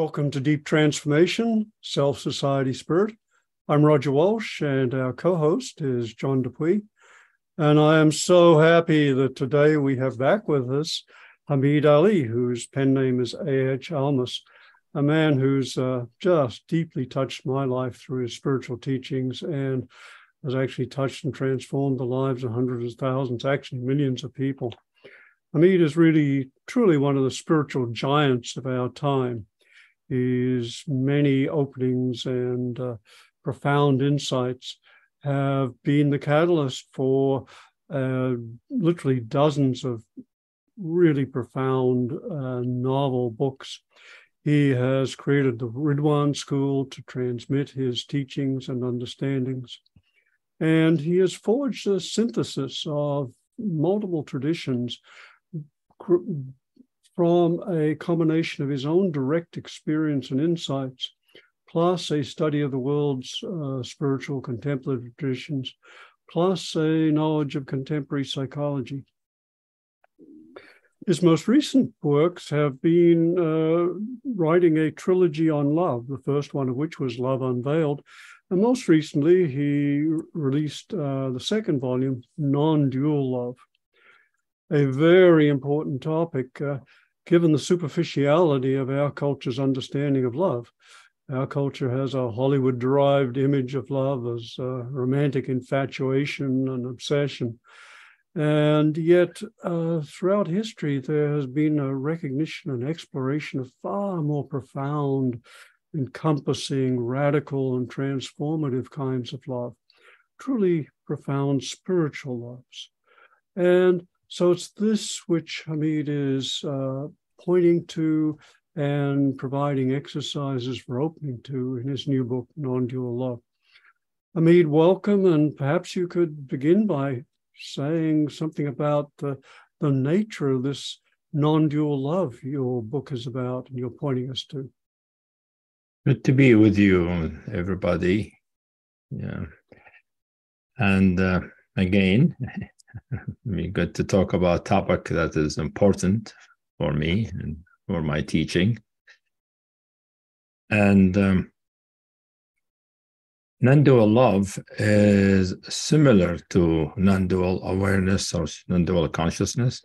Welcome to Deep Transformation, Self-Society Spirit. I'm Roger Walsh, and our co-host is John Dupuy. And I am so happy that today we have back with us Hameed Ali, whose pen name is A.H. Almaas, a man who's just deeply touched my life through his spiritual teachings and has actually touched and transformed the lives of hundreds of thousands, actually millions of people. Hameed is really, truly one of the spiritual giants of our time. His many openings and profound insights have been the catalyst for literally dozens of really profound novel books. He has created the Ridwan School to transmit his teachings and understandings. And he has forged a synthesis of multiple traditions from a combination of his own direct experience and insights, plus a study of the world's spiritual contemplative traditions, plus a knowledge of contemporary psychology. His most recent works have been writing a trilogy on love, the first one of which was Love Unveiled. And most recently, he released the second volume, Nondual Love, a very important topic, given the superficiality of our culture's understanding of love. Our culture has a Hollywood-derived image of love as romantic infatuation and obsession. And yet, throughout history, there has been a recognition and exploration of far more profound, encompassing, radical, and transformative kinds of love, truly profound spiritual loves. And so it's this which Hameed is pointing to and providing exercises for opening to in his new book, Nondual Love. Hameed, welcome, and perhaps you could begin by saying something about the nature of this non-dual love your book is about and you're pointing us to. Good to be with you, everybody. Yeah. And again, we got to talk about a topic that is important for me and for my teaching. And non-dual love is similar to non-dual awareness or non-dual consciousness.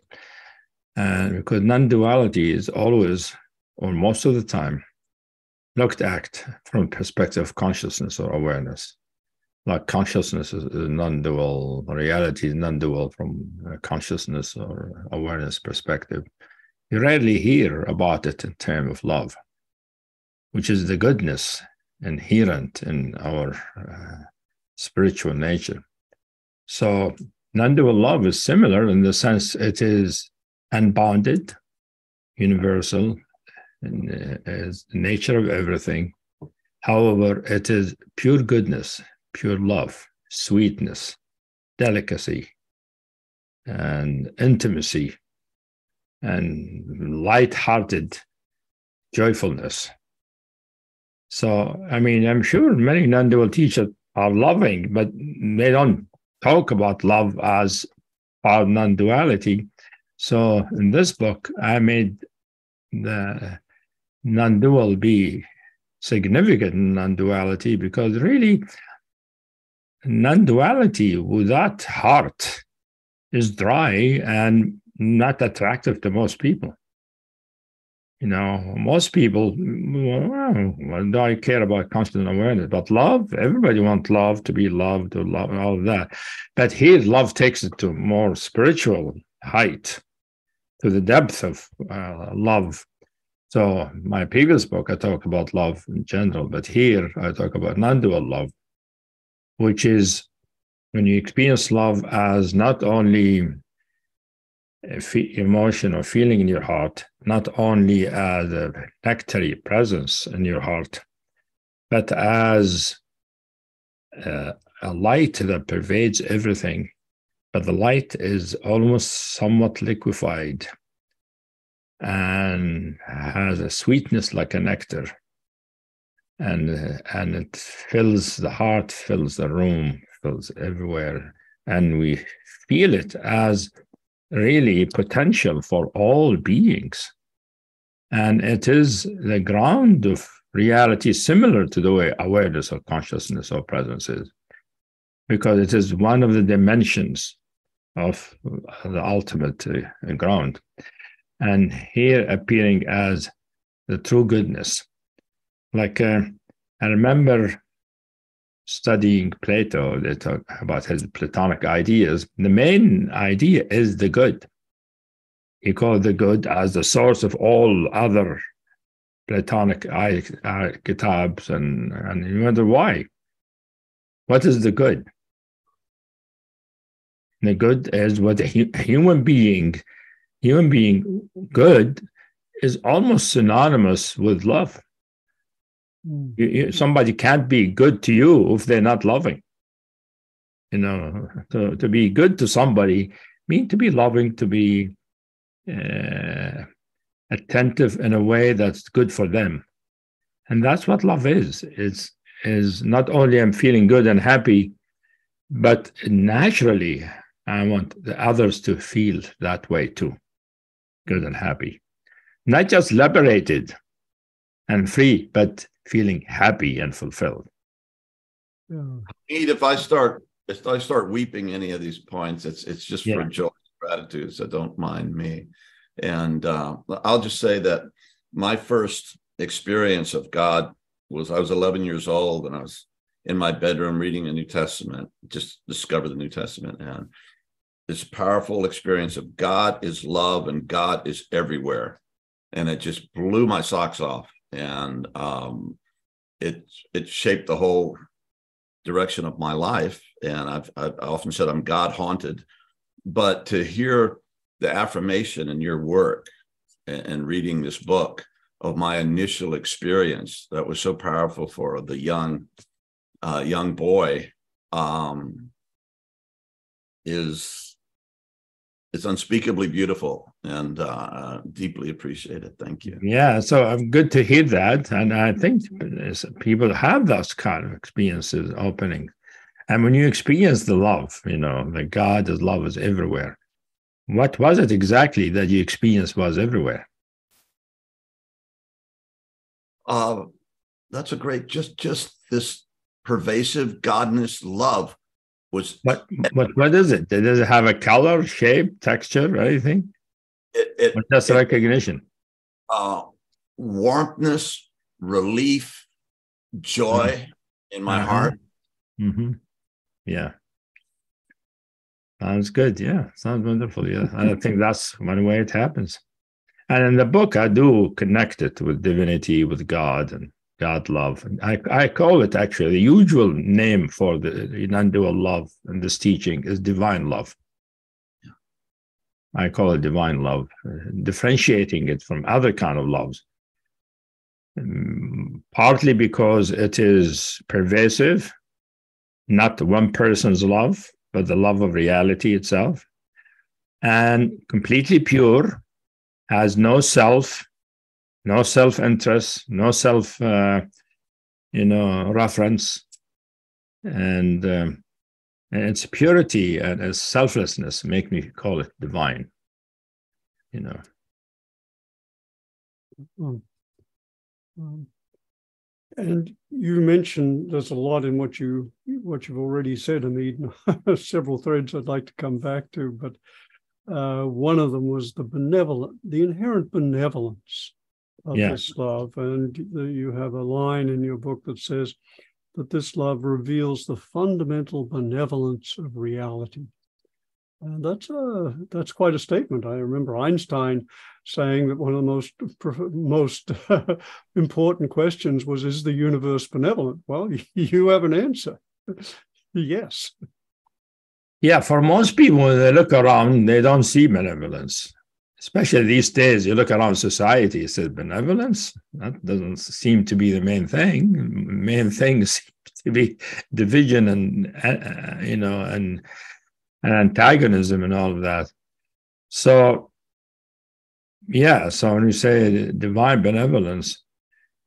And because non-duality is always, or most of the time, looked at from perspective of consciousness or awareness. Like consciousness is non-dual, reality is non-dual from consciousness or awareness perspective. You rarely hear about it in terms of love, which is the goodness inherent in our spiritual nature. So non-dual love is similar in the sense it is unbounded, universal, and is the nature of everything. However, it is pure goodness, pure love, sweetness, delicacy, and intimacy, and light-hearted joyfulness. So, I mean, I'm sure many non-dual teachers are loving, but they don't talk about love as our non-duality. So in this book, I made the non-dual be significant in non-duality because really non-duality without heart is dry and not attractive to most people. You know, most people, well, don't care about constant awareness, but love, everybody wants love, to be loved, or love, all of that. But here, love takes it to more spiritual height, to the depth of love. So my previous book, I talk about love in general, but here I talk about non-dual love, which is when you experience love as not only emotion or feeling in your heart, not only as a nectary presence in your heart, but as a light that pervades everything. But the light is almost somewhat liquefied and has a sweetness like a nectar. And it fills the heart, fills the room, fills everywhere. And we feel it as really potential for all beings. And it is the ground of reality, similar to the way awareness or consciousness or presence is, because it is one of the dimensions of the ultimate ground. And here appearing as the true goodness. Like I remember studying Plato, they talk about his Platonic ideas. The main idea is the good. He called the good as the source of all other Platonic kitabs, and you wonder why. What is the good? The good is what a human being good is almost synonymous with love. Somebody can't be good to you if they're not loving. To be good to somebody means to be loving, to be attentive in a way that's good for them. And that's what love is. Is not only I'm feeling good and happy, but naturally I want the others to feel that way too, good and happy. Not just liberated and free, but feeling happy and fulfilled. If I start weeping any of these points, it's just for joy, gratitude. So don't mind me. And I'll just say that my first experience of God was I was 11 years old, and I was in my bedroom reading the New Testament. Just discovered the New Testament, and this powerful experience of God is love and God is everywhere, and it just blew my socks off. And it shaped the whole direction of my life. And I've often said I'm God haunted, but to hear the affirmation in your work and reading this book of my initial experience that was so powerful for the young boy it's unspeakably beautiful and deeply appreciated. Thank you. Yeah, so I'm good to hear that. And I think people have those kind of experiences opening. And when you experience the love, that God is love is everywhere. What was it exactly that you experienced was everywhere? That's a great, just this pervasive godness love was. What is it? Does it have a color, shape, texture, or anything? Just recognition. Warmthness, relief, joy in my heart. Mm-hmm. Yeah. Sounds good. Yeah. Sounds wonderful. Yeah. I think that's one way it happens. And in the book, I do connect it with divinity, with God and God love. And I call it actually the usual name for the Nondual love in this teaching is divine love. Yeah. I call it divine love, differentiating it from other kind of loves. Partly because it is pervasive, not one person's love, but the love of reality itself, and completely pure, has no self, no self-interest, no self, reference, and its purity and its selflessness make me call it divine. And you mentioned there's a lot in what you've already said, Hameed. Several threads I'd like to come back to, but one of them was the inherent benevolence of this love. And you have a line in your book that says that this love reveals the fundamental benevolence of reality. And that's quite a statement. I remember Einstein saying that one of the most important questions was, is the universe benevolent? Well, you have an answer. Yes. Yeah, for most people, when they look around, they don't see benevolence. Especially these days, you look around society, it says benevolence. That doesn't seem to be the main thing. Main thing seems to be division and antagonism and all of that. So, so when you say divine benevolence,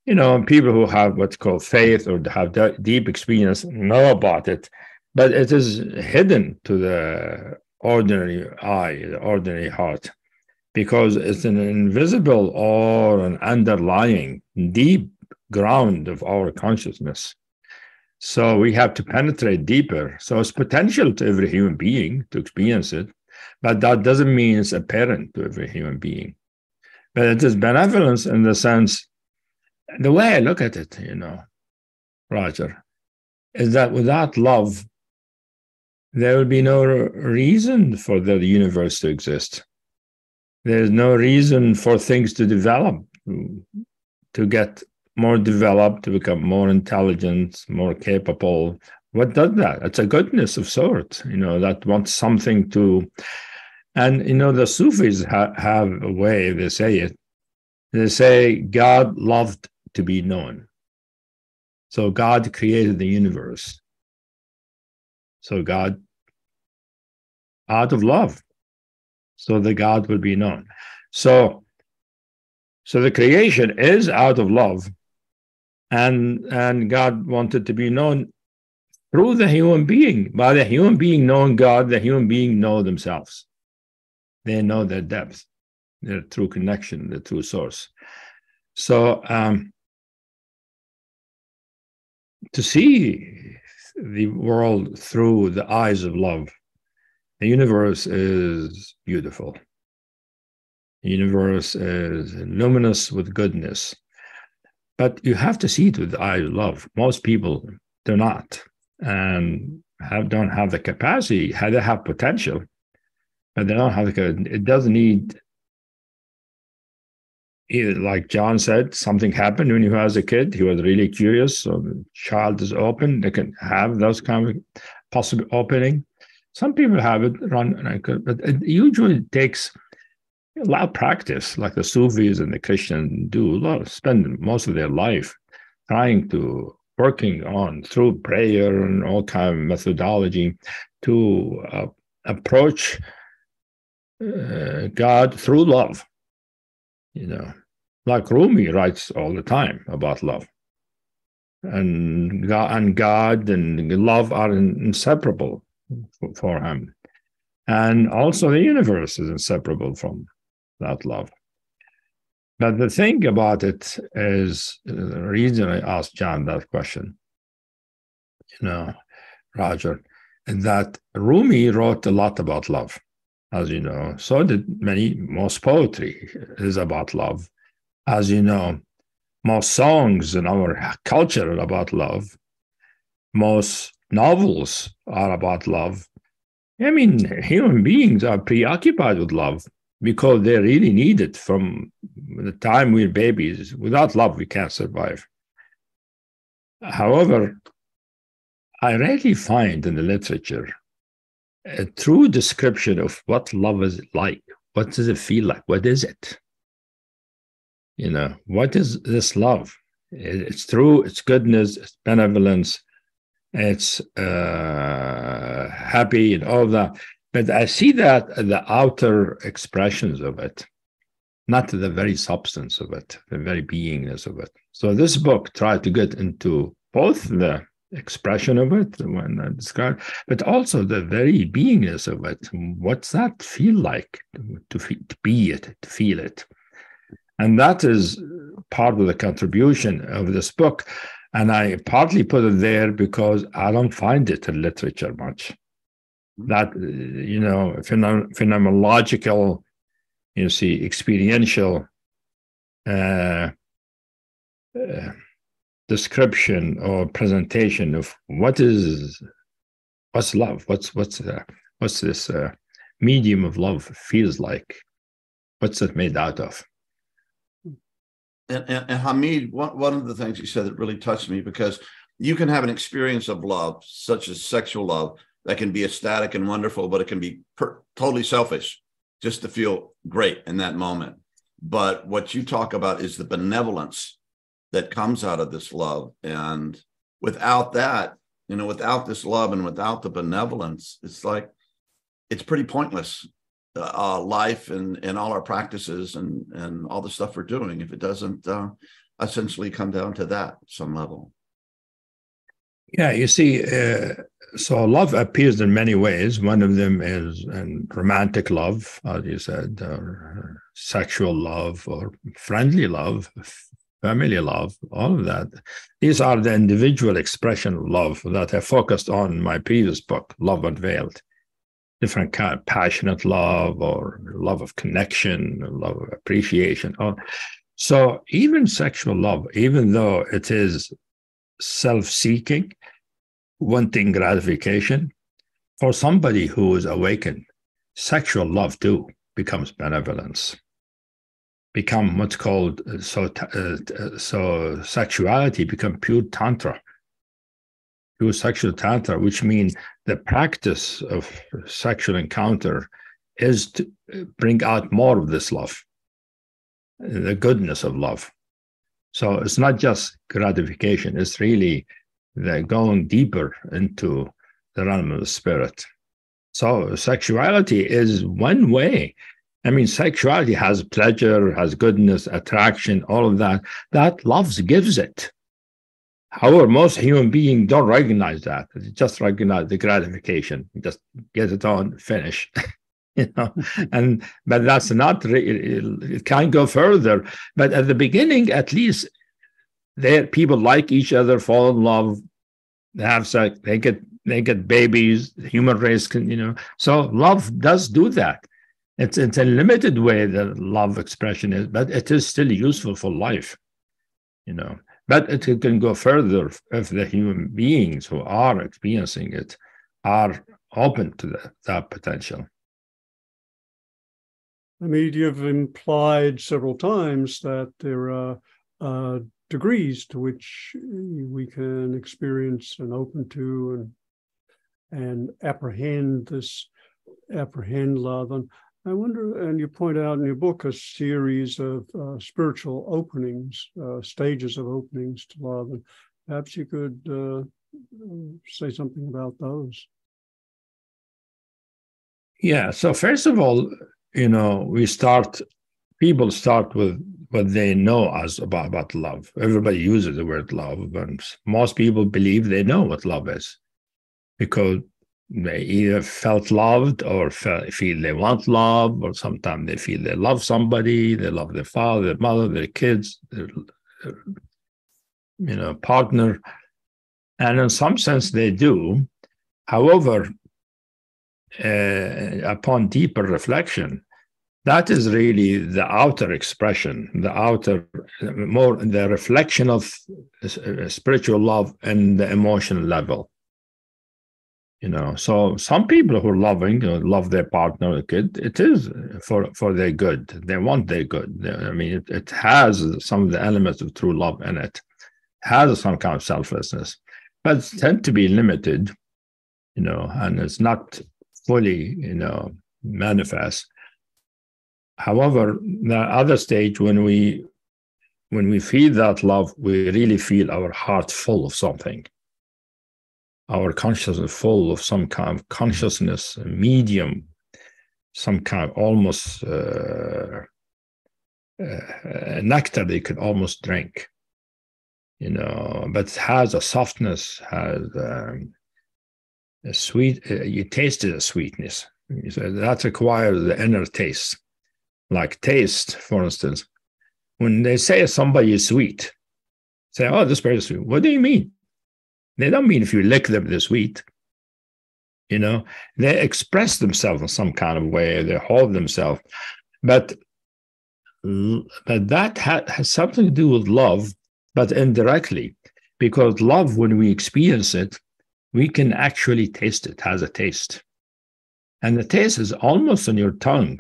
people who have what's called faith or have deep experience know about it, but it is hidden to the ordinary eye, the ordinary heart. because it's an invisible or an underlying deep ground of our consciousness. So we have to penetrate deeper. So it's potential to every human being to experience it, but that doesn't mean it's apparent to every human being. But it is benevolence in the sense, the way I look at it, Roger, is that without love, there will be no reason for the universe to exist. There's no reason for things to develop, to get more developed, to become more intelligent, more capable. What does that? It's a goodness of sorts, that wants something to. And, the Sufis have a way they say it. They say God loved to be known. So God created the universe. So God, out of love, so the God will be known. So the creation is out of love, and God wanted to be known through the human being. By the human being knowing God, the human being know themselves. They know their depth, their true connection, the true source. So to see the world through the eyes of love, the universe is beautiful. The universe is luminous with goodness. But you have to see it with the eye of love. Most people do not, and don't have the capacity. They have potential, but they don't have it doesn't need, either, like John said, something happened when he was a kid. He was really curious. So the child is open. They can have those kind of possible opening. Some people have it but it usually takes a lot of practice, like the Sufis and the Christians do. Spend most of their life working on through prayer and all kind of methodology to approach God through love. Like Rumi writes all the time about love, and God and love are inseparable for him, and also the universe is inseparable from that love. But the thing about it is, the reason I asked John that question, Roger, that Rumi wrote a lot about love, as you know. So did most poetry is about love. As you know, most songs in our culture are about love. Most novels are about love. I mean, human beings are preoccupied with love because they really need it from the time we're babies. Without love, we can't survive. However, I rarely find in the literature a true description of what love is like. What does it feel like? What is it? What is this love? It's true, it's goodness, it's benevolence, it's happy and all that. But I see that the outer expressions of it, not the very substance of it, the very beingness of it. So this book tried to get into both the expression of it, when I described, but also the very beingness of it. What's that feel like to be it, to feel it? And that is part of the contribution of this book. And I partly put it there because I don't find it in literature much. That, phenomenological, experiential description or presentation of what's love, what's this medium of love feels like, what's it made out of. And Hameed, one of the things you said that really touched me, because you can have an experience of love, such as sexual love, that can be ecstatic and wonderful, but it can be totally selfish, just to feel great in that moment. But what you talk about is the benevolence that comes out of this love. And without that, without this love and without the benevolence, it's pretty pointless. Life and all our practices and all the stuff we're doing, if it doesn't essentially come down to that some level. Yeah, you see, So love appears in many ways. One of them is romantic love, as you said, or sexual love, or friendly love, family love, all of that. These are the individual expression of love that I focused on in my previous book, Love Unveiled. Different kind of passionate love, or love of connection, love of appreciation. So even sexual love, even though it is self-seeking, wanting gratification, for somebody who is awakened, sexual love too becomes benevolence. Become what's called so sexuality become pure tantra, pure sexual tantra, which means the practice of sexual encounter is to bring out more of this love, the goodness of love. So it's not just gratification; it's really the going deeper into the realm of the spirit. So sexuality is one way. I mean, sexuality has pleasure, has goodness, attraction, all of that. That love gives it. However, most human beings don't recognize that. They just recognize the gratification. Just get it on, finish. But that's not. It can't go further. But at the beginning, at least, people like each other, fall in love, they have sex, they get babies. The human race can, So love does do that. It's a limited way that love expression is, but it is still useful for life, But it can go further if the human beings who are experiencing it are open to that potential. Hameed, you've implied several times that there are degrees to which we can experience and open to and apprehend love. And I wonder, and you point out in your book a series of spiritual openings, stages of openings to love, and perhaps you could say something about those. Yeah. So first of all, people start with what they know as about love. Everybody uses the word love, and most people believe they know what love is because they either felt loved or feel they want love, or sometimes they feel they love somebody, they love their father, their mother, their kids, their partner. And in some sense they do. However, upon deeper reflection, that is really the outer expression, more the reflection of spiritual love and the emotional level. So some people who are loving, love their partner or kid, it is for their good. They want their good. It has some of the elements of true love in it. Has some kind of selflessness, but it tends to be limited, and it's not fully, manifest. However, the other stage, when we feel that love, we really feel our heart full of something. Our consciousness full of some kind of consciousness, medium, some kind of almost nectar they could almost drink, but it has a softness, has a sweet, you taste the sweetness. So that requires the inner taste. Like taste, for instance, when they say somebody is sweet, say, oh, this person is sweet. What do you mean? They don't mean if you lick them, they're sweet. They express themselves in some kind of way. They hold themselves. But that has something to do with love, but indirectly. Because love, when we experience it, we can actually taste it, has a taste. And the taste is almost on your tongue.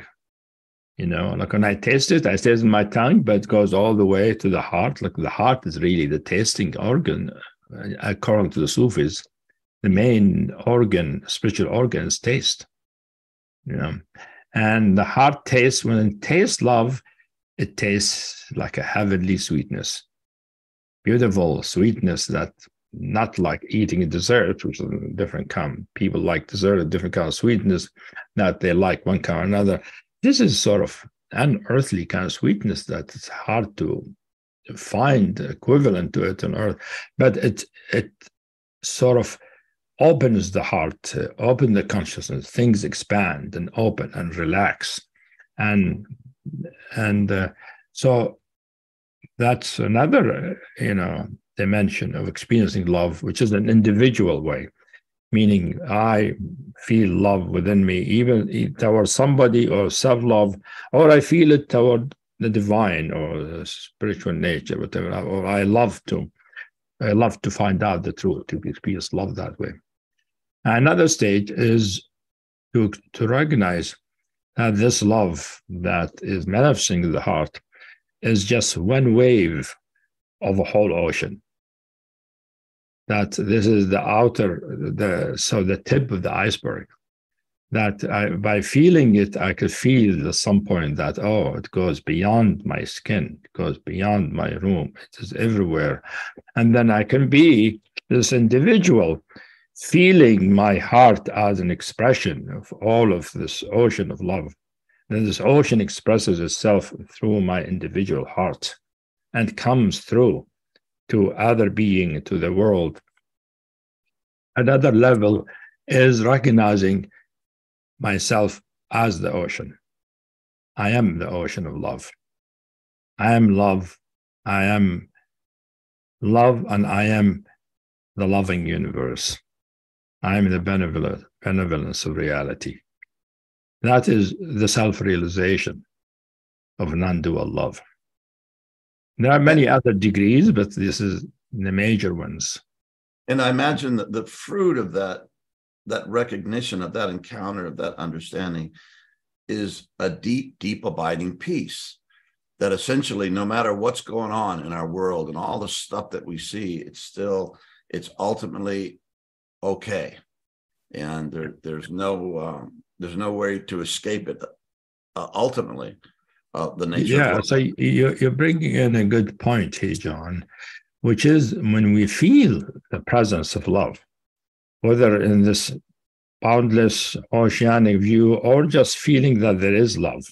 Like when I taste it in my tongue, but it goes all the way to the heart. Like the heart is really the tasting organ. According to the Sufis, the main organ, spiritual organ, is taste. And the heart tastes, when it tastes love, it tastes like a heavenly sweetness. Beautiful sweetness that not like eating a dessert, which is a different kind. People like dessert, a different kind of sweetness that they like one kind or another. This is sort of unearthly kind of sweetness that it's hard to find equivalent to it on earth, but it sort of opens the heart, open the consciousness, things expand and open and relax. And so that's another, dimension of experiencing love, which is an individual way, meaning I feel love within me, even towards somebody, or self-love, or I feel it toward the divine or the spiritual nature, whatever, or I love to find out the truth, to experience love that way. Another stage is to recognize that this love that is manifesting in the heart is just one wave of a whole ocean. That this is the tip of the iceberg. That by feeling it, I could feel at some point that, it goes beyond my skin, it goes beyond my room, it is everywhere. And then I can be this individual feeling my heart as an expression of all of this ocean of love. Then this ocean expresses itself through my individual heart and comes through to other being, to the world. Another level is recognizing myself as the ocean. I am the ocean of love. I am love. I am love, and I am the loving universe. I am the benevolence of reality. That is the self-realization of Nondual Love. There are many other degrees, but this is the major ones. And I imagine that the fruit of that recognition, of that encounter, of that understanding, is a deep, deep abiding peace. That essentially, no matter what's going on in our world and all the stuff that we see, it's ultimately okay, and there's no way to escape it. Ultimately, the nature. Yeah, so you're bringing in a good point here, John, which is when we feel the presence of love, whether in this boundless oceanic view or just feeling that there is love,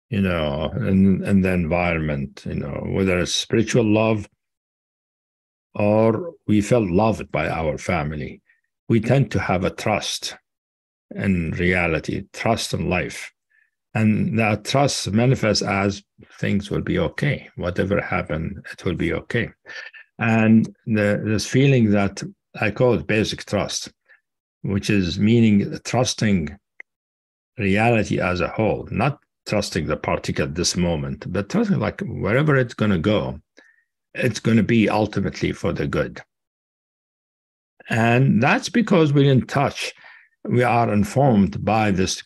in the environment, whether it's spiritual love or we felt loved by our family, we tend to have a trust in reality, trust in life. And that trust manifests as things will be okay. Whatever happened, it will be okay. And this feeling that I call it basic trust, which is meaning trusting reality as a whole, not trusting the particle at this moment, but trusting like wherever it's going to go, it's going to be ultimately for the good. And that's because we're in touch. We are informed by this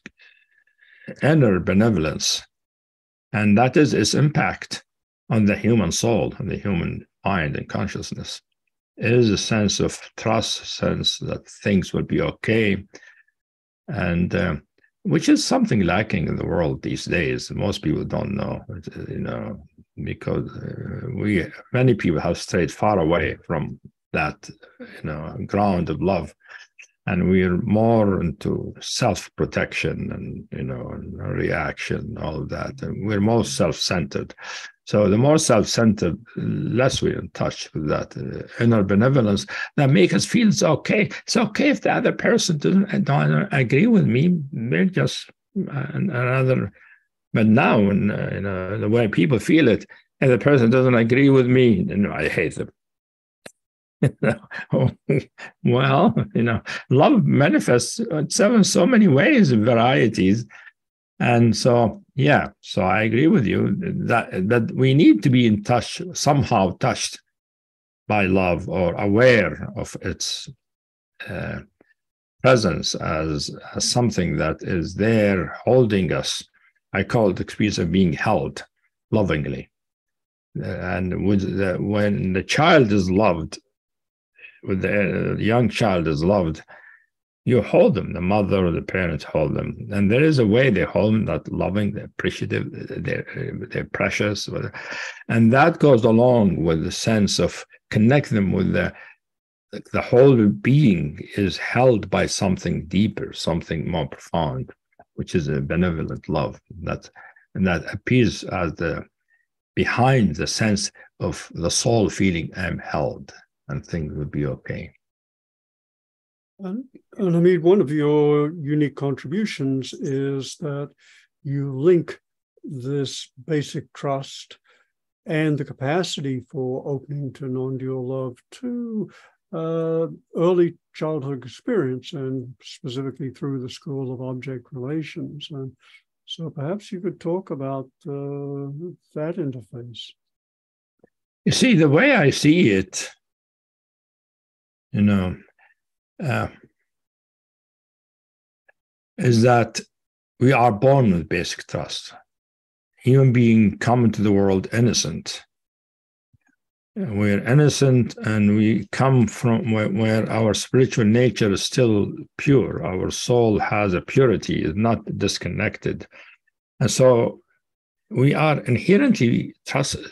inner benevolence. And that is its impact on the human soul, and the human mind and consciousness. It is a sense of trust, a sense that things will be okay. And which is something lacking in the world these days. Most people don't know, because many people have strayed far away from that, ground of love, and we're more into self-protection and reaction, all of that. And we're more self-centered. So the more self-centered, less we're in touch with that inner benevolence that makes us feel it's okay. It's okay if the other person don't agree with me. They're just another. But now, the way people feel it, if the person doesn't agree with me, I hate them. Well, love manifests itself in so many ways and varieties. And so, so I agree with you that we need to be in touch, somehow touched by love or aware of its presence as something that is there holding us. I call it the experience of being held lovingly. And when the child is loved, when the young child is loved, you hold them, the mother or the parents hold them. And there is a way they hold them, that loving, they're appreciative, they're precious. And that goes along with the sense of connecting them with the whole being is held by something deeper, something more profound, which is a benevolent love. And that appears as behind the sense of the soul feeling I'm held and things will be okay. And Hameed, one of your unique contributions is that you link this basic trust and the capacity for opening to non-dual love to early childhood experience, and specifically through the School of Object Relations. And so perhaps you could talk about that interface. You see, the way I see it, is that we are born with basic trust. Human beings come into the world innocent. We're innocent, and we come from where our spiritual nature is still pure. Our soul has a purity, is not disconnected. And so we are inherently trusting.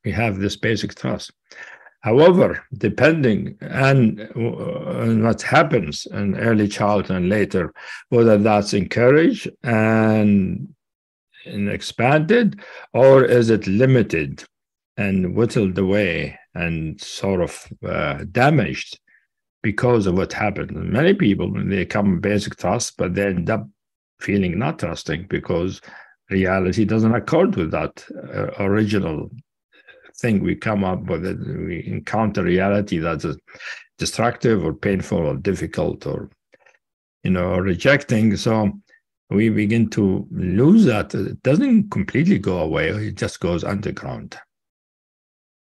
We have this basic trust. However, depending on what happens in early childhood and later, whether that's encouraged and expanded, or is it limited and whittled away and sort of damaged because of what happened. And many people, they come basic trust, but they end up feeling not trusting because reality doesn't accord with that original thing we come up with. It. We encounter reality that's destructive or painful or difficult or, rejecting. So we begin to lose that. It doesn't completely go away. It just goes underground.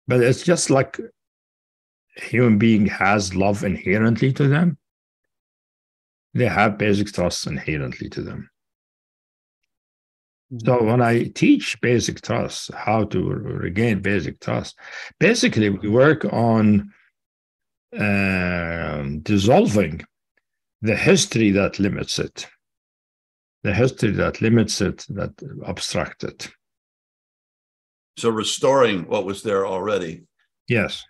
But it's just like a human being has love inherently to them. They have basic trust inherently to them. So when I teach basic trust, how to regain basic trust, basically we work on dissolving the history that limits it, that obstructs it. So restoring what was there already. Yes,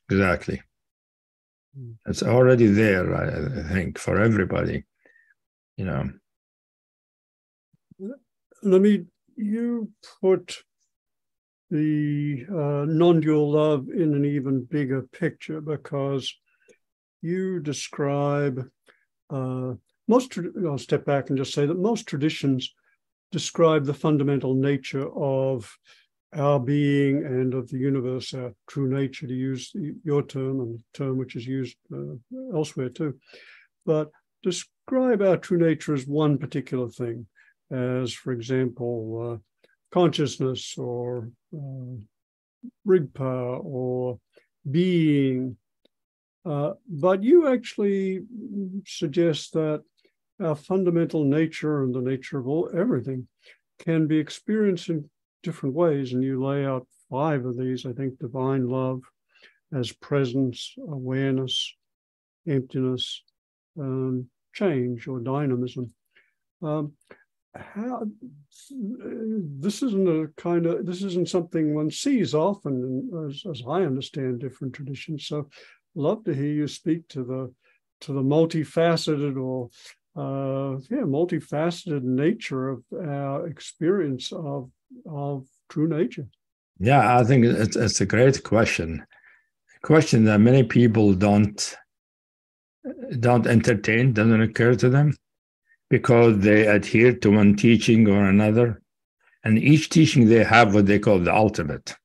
exactly. It's already there, I think, for everybody, You put the non-dual love in an even bigger picture, because you describe I'll step back and just say that most traditions describe the fundamental nature of our being and of the universe, our true nature, to use your term and the term which is used elsewhere too. But describe our true nature as one particular thing, as, for example, consciousness or Rigby or being. But you actually suggest that our fundamental nature and the nature of everything can be experienced in different ways. And you lay out 5 of these, I think: divine love as presence, awareness, emptiness, change or dynamism. This isn't something one sees often, as I understand different traditions. So love to hear you speak to the multifaceted multifaceted nature of our experience of true nature. Yeah, I think it's a great question. A question that many people don't entertain, doesn't occur to them, because they adhere to one teaching or another. And each teaching they have what they call the ultimate.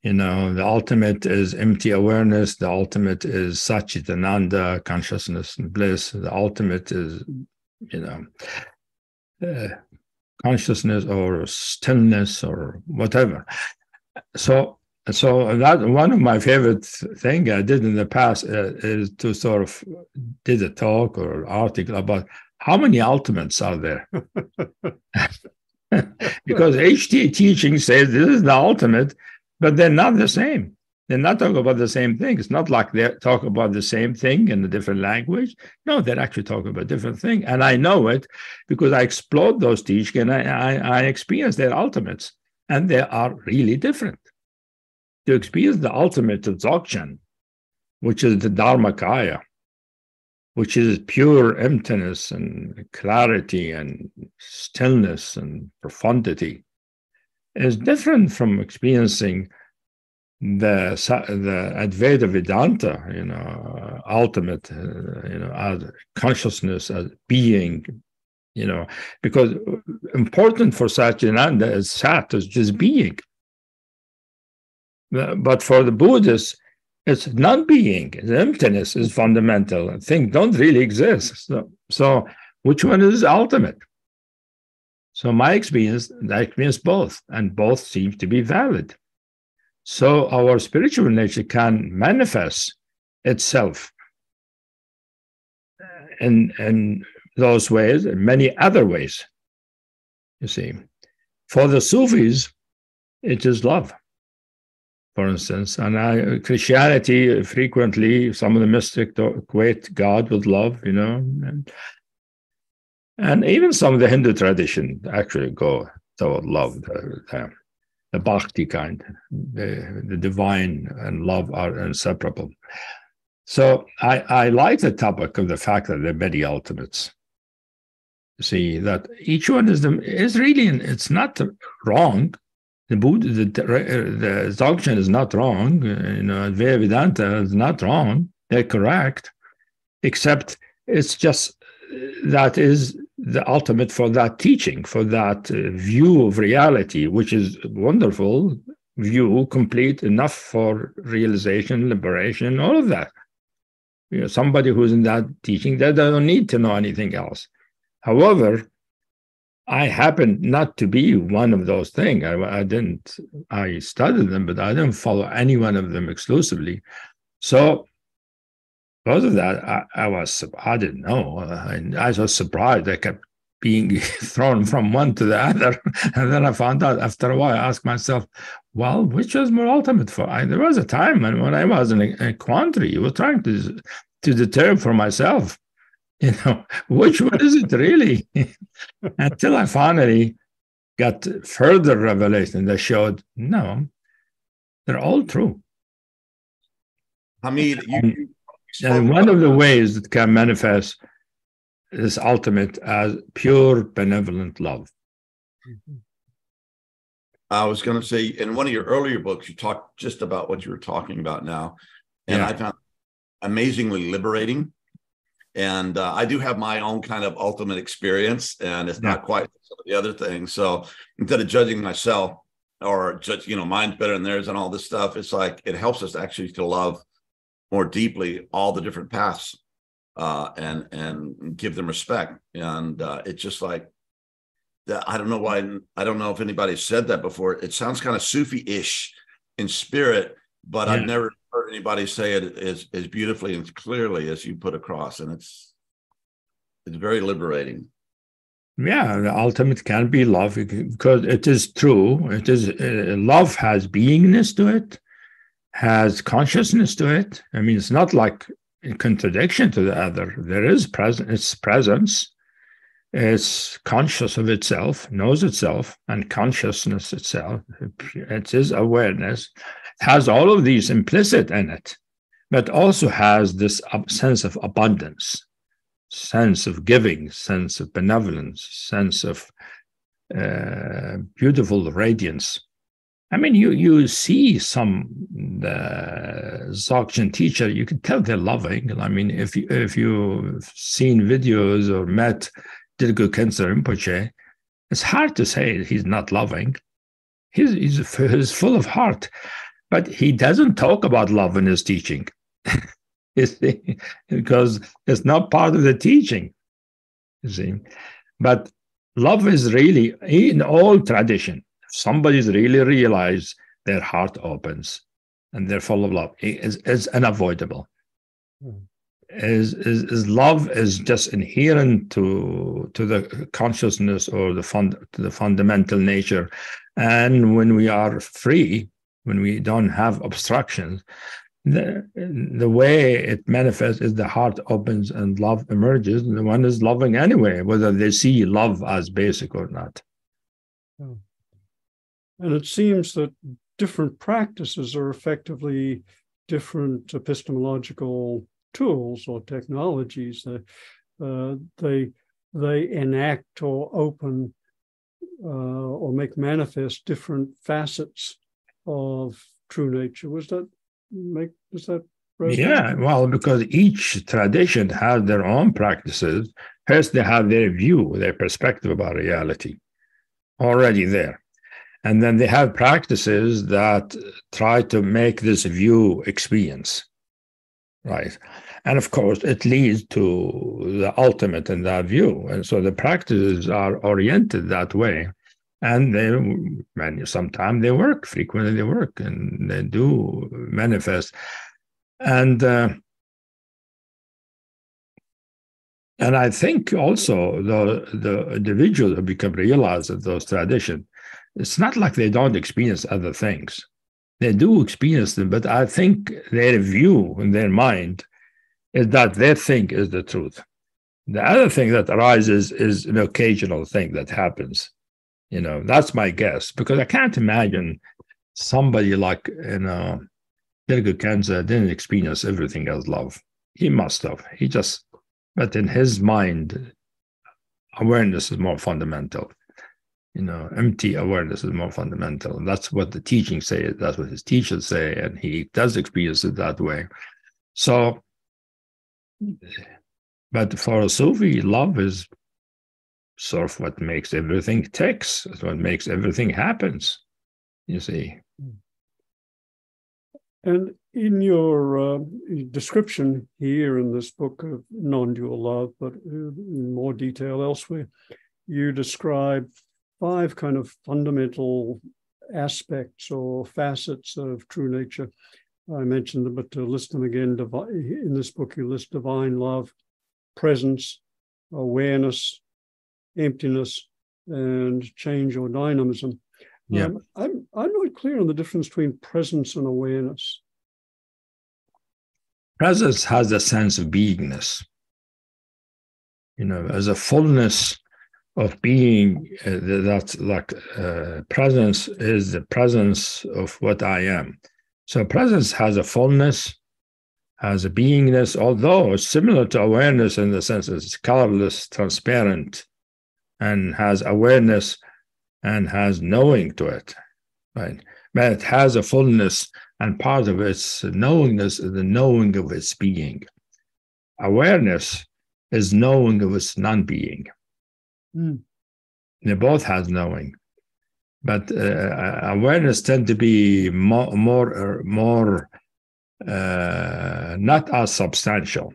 The ultimate is empty awareness. The ultimate is Satchitananda, consciousness and bliss. The ultimate is, consciousness or stillness or whatever. So that one of my favorite thing I did in the past is to sort of did a talk or article about how many ultimates are there. Because each teaching says this is the ultimate, but they're not the same. They're not talking about the same thing. It's not like they talk about the same thing in a different language. No, they're actually talking about a different thing. And I know it because I explored those teachings and I experienced their ultimates. And they are really different. To experience the ultimate of Dzogchen, which is the Dharmakaya, which is pure emptiness and clarity and stillness and profundity, is different from experiencing the Advaita Vedanta, ultimate, as consciousness, as being, because important for Satchidananda is Sat is just being. But for the Buddhists, it's non-being. The emptiness is fundamental. Things don't really exist. So which one is ultimate? So I experience both, and both seem to be valid. So our spiritual nature can manifest itself in those ways, and many other ways, you see. For the Sufis, it is love, for instance. And Christianity, frequently, some of the mystics equate God with love, and even some of the Hindu tradition actually go toward love, the bhakti kind, the divine and love are inseparable. So I like the topic of the fact that there are many ultimates. See, that each one is really, it's not wrong. The Buddha, the Dzogchen is not wrong. Advaita Vedanta is not wrong. They're correct, except it's just that is the ultimate for that teaching, for that view of reality, which is wonderful view, complete enough for realization, liberation, all of that. Somebody who's in that teaching, they don't need to know anything else. However, I happen not to be one of those things. I studied them, but I didn't follow any one of them exclusively. So because of that, I didn't know. I was surprised. I kept being thrown from one to the other. And then I found out after a while, I asked myself, well, which was more ultimate for? There was a time when I was in a quandary. I was trying to determine for myself, which one is it really? Until I finally got further revelation that showed, no, they're all true. Hameed, and one of the ways that can manifest this ultimate as pure benevolent love. I was going to say, in one of your earlier books, you talked just about what you were talking about now. And I found it amazingly liberating. And I do have my own kind of ultimate experience, and it's not quite some of the other things. So instead of judging myself or judge, mine's better than theirs and all this stuff, it's like it helps us actually to love more deeply all the different paths and give them respect. And it's just like that. I don't know why. I don't know if anybody said that before. It sounds kind of Sufi-ish in spirit, but I've never heard anybody say it as beautifully and clearly as you put across. And it's very liberating. Yeah, the ultimate can be love because it is true. It is love has beingness to it, has consciousness to it. I mean, it's not like in contradiction to the other. There is its presence. It's conscious of itself, knows itself, and consciousness itself. It is awareness. It has all of these implicit in it, but also has this sense of abundance, sense of giving, sense of benevolence, sense of beautiful radiance. I mean, you see the Dzogchen teacher, you can tell they're loving. I mean, if you've seen videos or met Dilgo Khyentse Rinpoche, it's hard to say he's not loving. He's full of heart, but he doesn't talk about love in his teaching. You see, because it's not part of the teaching. You see, but love is really in all tradition. Somebody's really realized their heart opens and they're full of love. It's unavoidable. Is love is just inherent to the consciousness or to the fundamental nature. And when we are free, when we don't have obstructions, the way it manifests is the heart opens and love emerges. And the one is loving anyway, whether they see love as basic or not. And it seems that different practices are effectively different epistemological tools or technologies. They enact or open or make manifest different facets of true nature. Does that resonate? Yeah, well, because each tradition has their own practices. First, they have their view, their perspective about reality already there. And then they have practices that try to make this view experience, right? And of course, it leads to the ultimate in that view. And so the practices are oriented that way. And sometimes they work, frequently they work, and they do manifest. And I think also the individuals who become realized of those traditions, it's not like they don't experience other things. They do experience them, but I think their view in their mind is that their thing is the truth. The other thing that arises is an occasional thing that happens. That's my guess, because I can't imagine somebody like, Dilgo Kanza didn't experience everything as love. He must have. But in his mind, awareness is more fundamental. Empty awareness is more fundamental. And that's what the teachings say. That's what his teachers say. And he does experience it that way. So, but for a Sufi, love is sort of what makes everything ticks. It's what makes everything happens, you see. And in your description here in this book of Non-Dual Love, but in more detail elsewhere, you describe 5 kind of fundamental aspects or facets of true nature. I mentioned them, but to list them again, in this book you list divine love, presence, awareness, emptiness, and change or dynamism. Yeah. I'm not clear on the difference between presence and awareness. Presence has a sense of beingness, as a fullness of being. That's like presence is the presence of what I am. So presence has a fullness, has a beingness, although it's similar to awareness in the sense that it's colorless, transparent, and has awareness and has knowing to it, right? But it has a fullness, and part of its knowingness is the knowing of its being. Awareness is knowing of its non-being. They both have knowing, but awareness tend to be more not as substantial,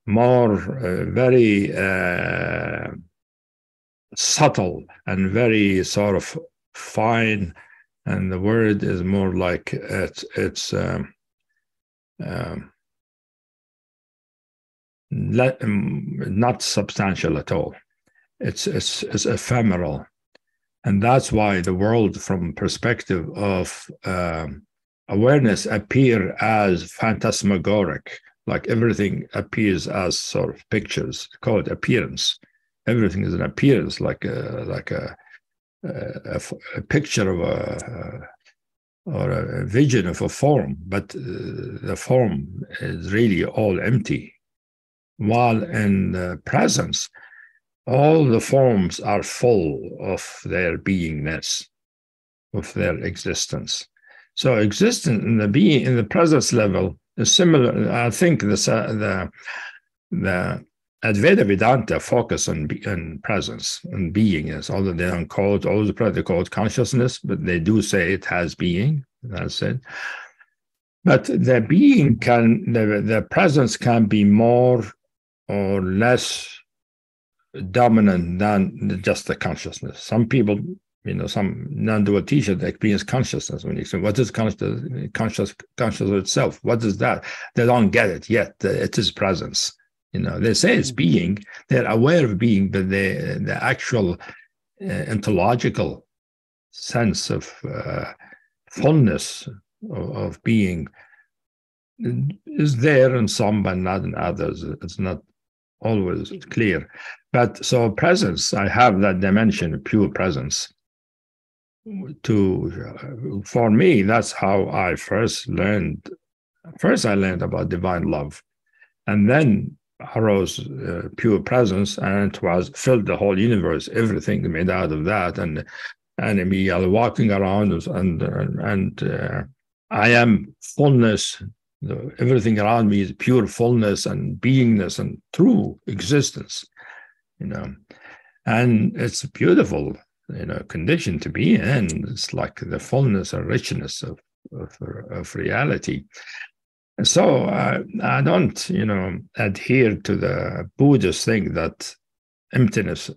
more very subtle and very sort of fine, and the word is more like it's not substantial at all. It's ephemeral, and that's why the world, from perspective of awareness, appear as phantasmagoric, like everything appears as sort of pictures, called appearance. Everything is an appearance, like a picture of or a vision of a form, but the form is really all empty. While in presence, all the forms are full of their beingness, of their existence. So existence in the presence level is similar. I think the Advaita Vedanta focus on presence and beingness, although they don't call it consciousness, but they do say it has being. That's it. But the being the presence can be more or less dominant than just the consciousness. Some people, some non-dual teachers experience consciousness. When you say, what is conscious itself? What is that? They don't get it yet. It is presence. They say it's being. They're aware of being, but the actual ontological sense of fullness of being is there in some, but not in others. It's not always clear. But so presence, I have that dimension of pure presence. For me, that's how I first learned. First, I learned about divine love, and then arose pure presence, and it was filled the whole universe. Everything made out of that, and me walking around and I am fullness. Everything around me is pure fullness and beingness and true existence, and it's a beautiful, condition to be in. It's like the fullness and richness of reality. So I don't, adhere to the Buddhist thing that emptiness,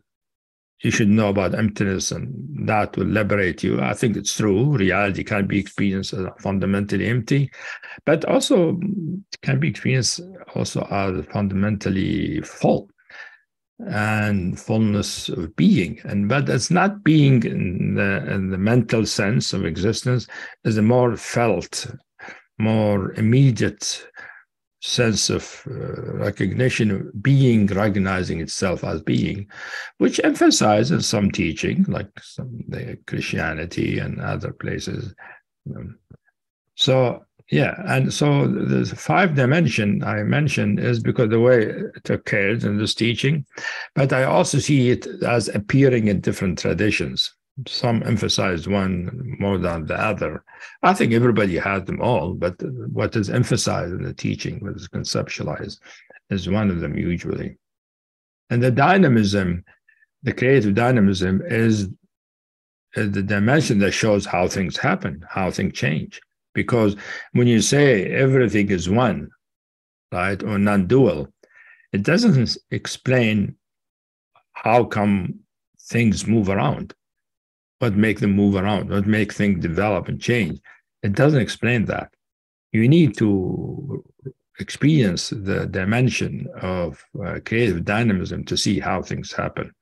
you should know about emptiness and that will liberate you. I think it's true. Reality can be experienced as fundamentally empty, but also can be experienced also as fundamentally full and fullness of being. But it's not being in the mental sense of existence. It's a more felt, more immediate sense of recognition of being, recognizing itself as being, which emphasizes some teaching, like the Christianity and other places. So, yeah, and so the 5 dimension I mentioned is because the way it occurs in this teaching, but I also see it as appearing in different traditions. Some emphasize one more than the other. I think everybody has them all, but what is emphasized in the teaching, what is conceptualized, is one of them usually. And the dynamism, the creative dynamism, is the dimension that shows how things happen, how things change. Because when you say everything is one, right, or non-dual, it doesn't explain how come things move around. What make them move around, what make things develop and change. It doesn't explain that. You need to experience the dimension of creative dynamism to see how things happen.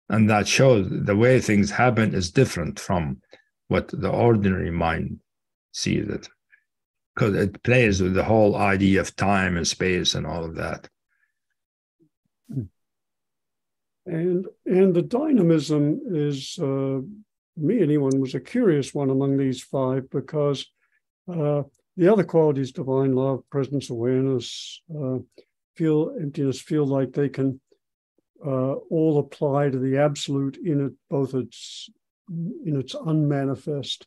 And that shows the way things happen is different from what the ordinary mind sees it, because it plays with the whole idea of time and space and all of that. And the dynamism is, me anyone, was a curious one among these 5, because the other qualities, divine love, presence, awareness, emptiness, feel like they can all apply to the absolute in it, both its unmanifest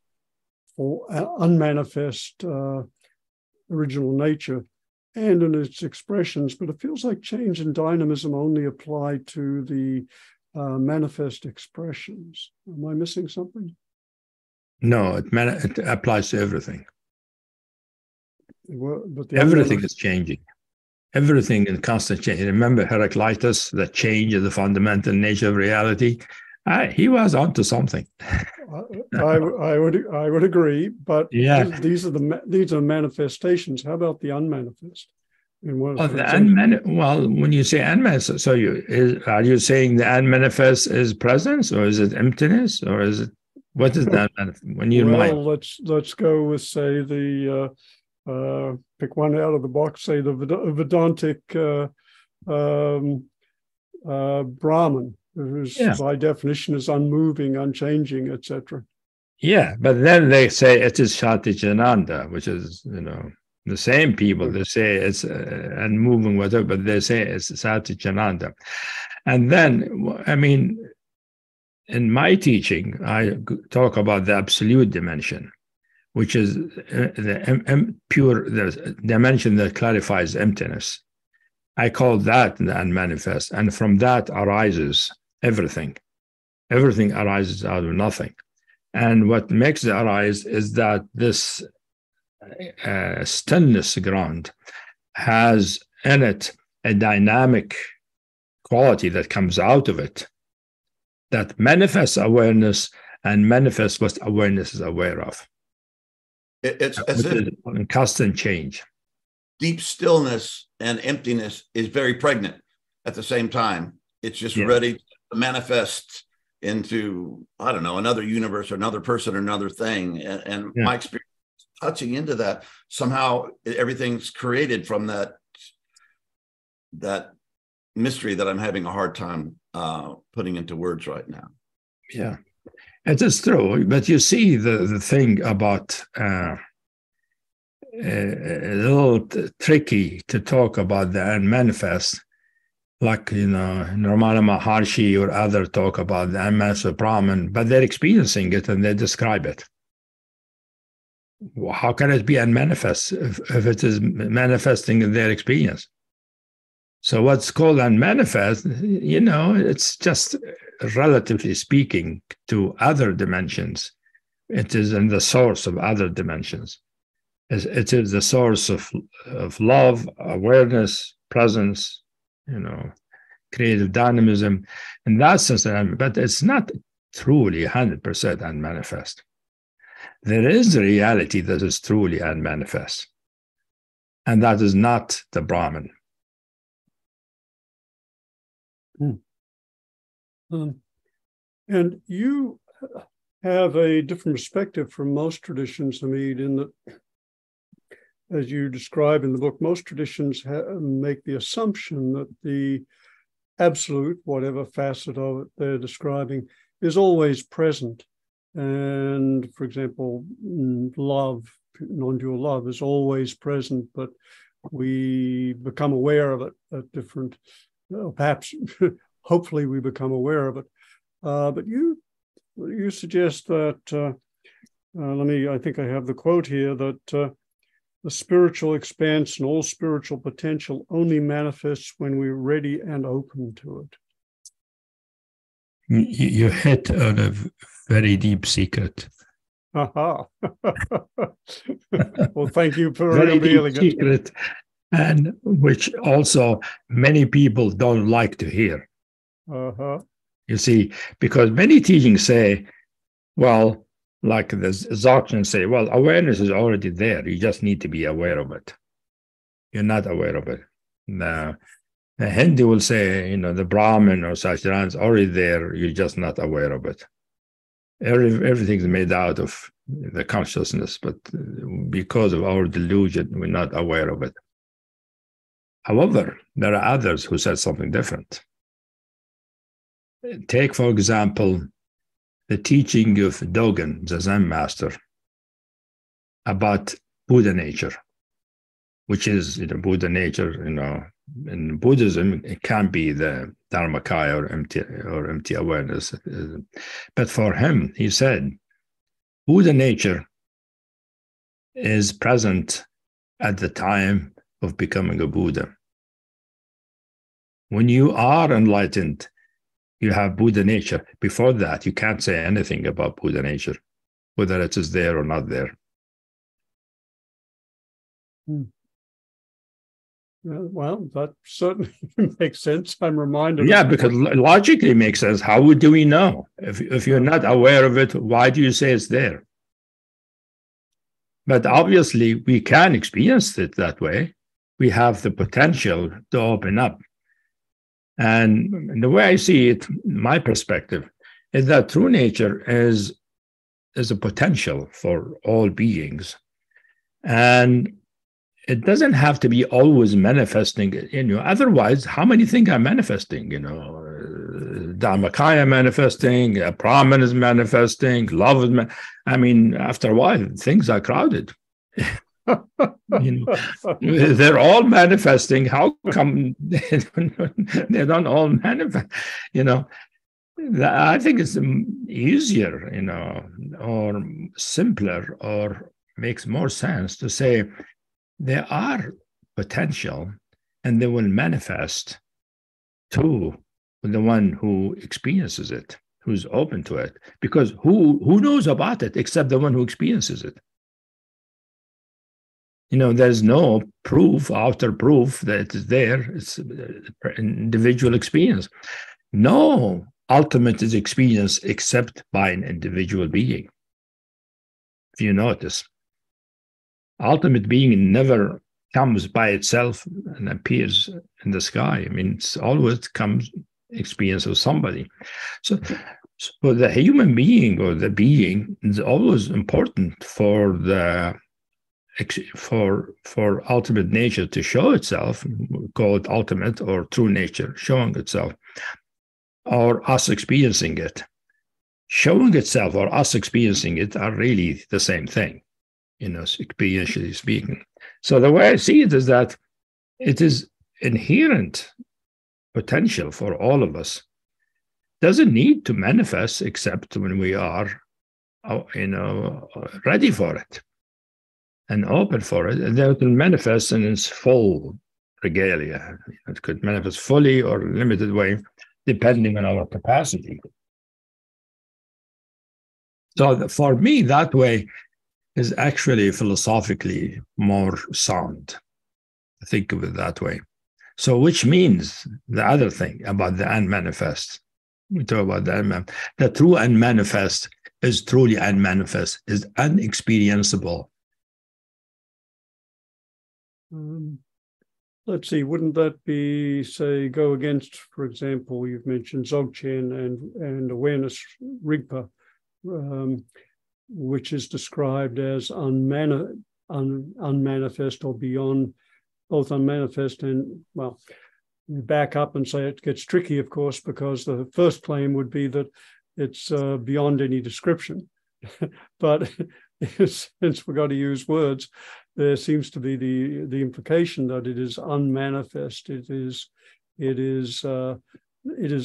or unmanifest original nature and in its expressions, but it feels like change and dynamism only apply to the manifest expressions. Am I missing something? No, it applies to everything. Well, but everything is changing. Everything in constant change. Remember Heraclitus, the change of the fundamental nature of reality? He was onto something. I would agree, but yeah, these are manifestations. How about the unmanifest? Well, when you say unmanifest, so are you saying the unmanifest is presence, or is it emptiness, or is it what is that? When you mind? Let's go with, say, the pick one out of the box. Say the Vedantic Brahman, whose by definition is unmoving, unchanging, etc. Yeah, but then they say it is Satchitananda, which is, the same people. They say it's unmoving, whatever, but they say it's Satchitananda. And then, I mean, in my teaching, I talk about the absolute dimension, which is the dimension that clarifies emptiness. I call that the unmanifest. And from that arises everything. Everything arises out of nothing. And what makes it arise is that this stillness ground has in it a dynamic quality that comes out of it that manifests awareness and manifests what awareness is aware of. It's as if in constant change. Deep stillness and emptiness is very pregnant at the same time. It's just ready to manifest into, I don't know, another universe or another person or another thing. And my experience touching into that, somehow everything's created from that mystery that I'm having a hard time putting into words right now. Yeah, it is true. But you see the thing about a little tricky to talk about the unmanifest, like, Ramana Maharshi or other talk about the unmanifest Brahman, but they're experiencing it and they describe it. how can it be unmanifest if it is manifesting in their experience? So what's called unmanifest, it's just relatively speaking to other dimensions. It is in the source of other dimensions. It is the source of love, awareness, presence, creative dynamism. In that sense, but it's not truly 100% unmanifest. There is a reality that is truly unmanifest, and that is not the Brahman. And you have a different perspective from most traditions, Hameed, in that, as you describe in the book, most traditions make the assumption that the absolute, whatever facet of it they're describing, is always present. And, for example, love, non-dual love, is always present, but we become aware of it at different, perhaps, hopefully we become aware of it. But you suggest that, I think I have the quote here, that the spiritual expanse and all spiritual potential only manifests when we're ready and open to it. You hit on a very deep secret. Aha. Well, thank you for very revealing deep secret, and which also many people don't like to hear. You see, because many teachings say, well, like the Dzogchen say, well, awareness is already there. You just need to be aware of it. You're not aware of it. The Hindu will say, the Brahman or Sachran is already there. You're just not aware of it. Everything's made out of the consciousness, but because of our delusion, we're not aware of it. However, there are others who said something different. Take, for example, the teaching of Dogen, the Zen master, about Buddha nature, which is Buddha nature. In Buddhism, it can be the Dharmakaya or empty awareness. But for him, he said, Buddha nature is present at the time of becoming a Buddha. When you are enlightened, you have Buddha nature. Before that, you can't say anything about Buddha nature, whether it is there or not there. Well, that certainly makes sense. I'm reminded. Yeah, because logically it makes sense. How do we know? If you're not aware of it, why do you say it's there? But obviously, we can experience it that way. We have the potential to open up. And the way I see it, my perspective, is that true nature is a potential for all beings. And it doesn't have to be always manifesting in you. Otherwise, how many things are manifesting? Dharmakaya manifesting, Brahman is manifesting, love is after a while, things are crowded. They're all manifesting. How come they don't all manifest? I think it's easier, or simpler, or makes more sense to say there are potential and they will manifest to the one who experiences it, who's open to it. Because who knows about it except the one who experiences it? There's no proof, outer proof that it's there. It's individual experience. No ultimate is experienced except by an individual being. If you notice, ultimate being never comes by itself and appears in the sky. It's always comes experience of somebody. So the human being or the being is always important for ultimate nature to show itself, call it ultimate or true nature, showing itself, or us experiencing it. Showing itself or us experiencing it are really the same thing, experientially speaking. So the way I see it is that it is inherent potential for all of us. Doesn't need to manifest except when we are, ready for it. and open for it, and then it will manifest in its full regalia. It could manifest fully or limited way, depending on our capacity. So for me, that way is actually philosophically more sound. Think of it that way. So which means the other thing about the unmanifest. We talk about the unmanifest. The true unmanifest is truly unmanifest, is unexperienceable. Let's see, wouldn't that be, say, go against, for example, you've mentioned Dzogchen and awareness Rigby, which is described as unmanifest or beyond, both unmanifest and, well, we back up and say it gets tricky, of course, because the first claim would be that it's beyond any description. But since we've got to use words, there seems to be the implication that it is unmanifest. It is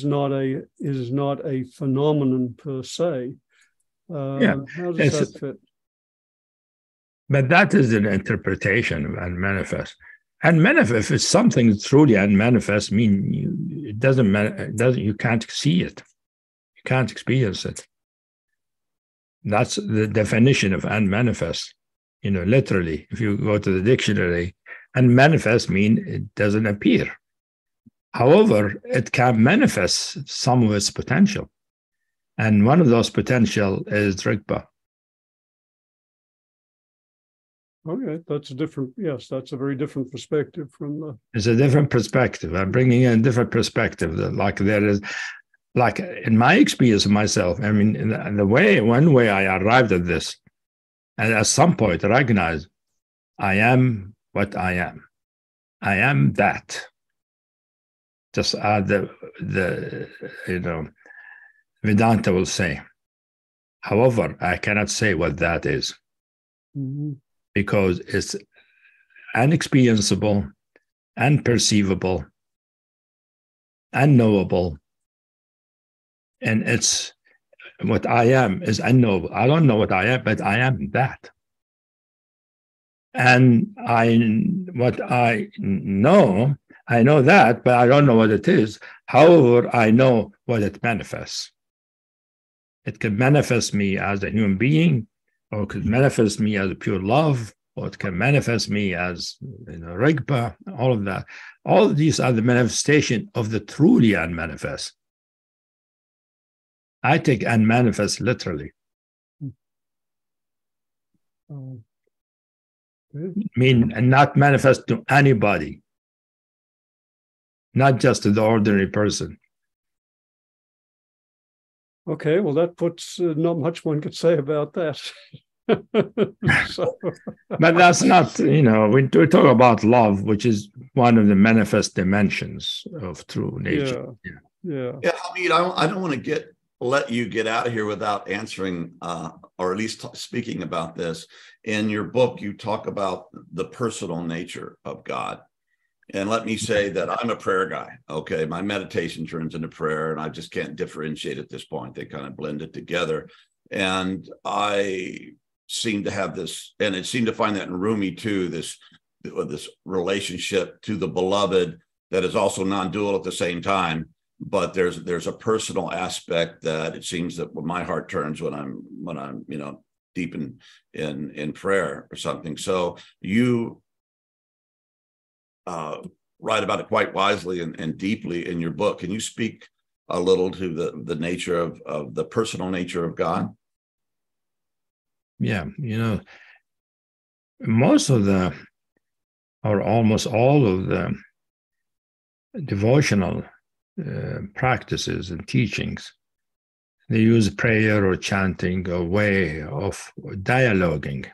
not a phenomenon per se. How does that fit? But that is an interpretation of unmanifest. Unmanifest is something truly unmanifest. It doesn't matter. You can't see it. You can't experience it. That's the definition of unmanifest. Literally, if you go to the dictionary, unmanifest means it doesn't appear. However, it can manifest some of its potential. And one of those potential is Rigby. Okay, that's a very different perspective from the... It's a different perspective. I'm bringing in a different perspective. Like there is, like in my experience of myself, one way I arrived at this, and at some point I recognize I am what I am. I am that. Just the Vedanta will say. However, I cannot say what that is. Mm-hmm. Because it's unexperienceable, unperceivable, unknowable, and it's what I am is unknowable. I don't know what I am, but I am that. And what I know that, but I don't know what it is. However, I know what it manifests. It can manifest me as a human being, or it could manifest me as a pure love, or it can manifest me as Rigby, all of that. All of these are the manifestation of the truly unmanifest. I take unmanifest literally. And not manifest to anybody, not just to the ordinary person. Okay, well, that puts not much one could say about that. But that's not, we talk about love, which is one of the manifest dimensions of true nature. Yeah. Hameed, I don't want to let you get out of here without answering, or at least speaking about this. In your book, you talk about the personal nature of God. And let me say that I'm a prayer guy. Okay. My meditation turns into prayer, and I just can't differentiate at this point. They kind of blend it together. And I seem to have this, and it seemed to find that in Rumi too, this relationship to the beloved that is also non-dual at the same time. But there's a personal aspect that it seems that when my heart turns when I'm deep in prayer or something. So you write about it quite wisely and deeply in your book. Can you speak a little to the nature of the personal nature of God? Yeah, most of or almost all of the devotional practices and teachings, they use prayer or chanting, a way of dialoguing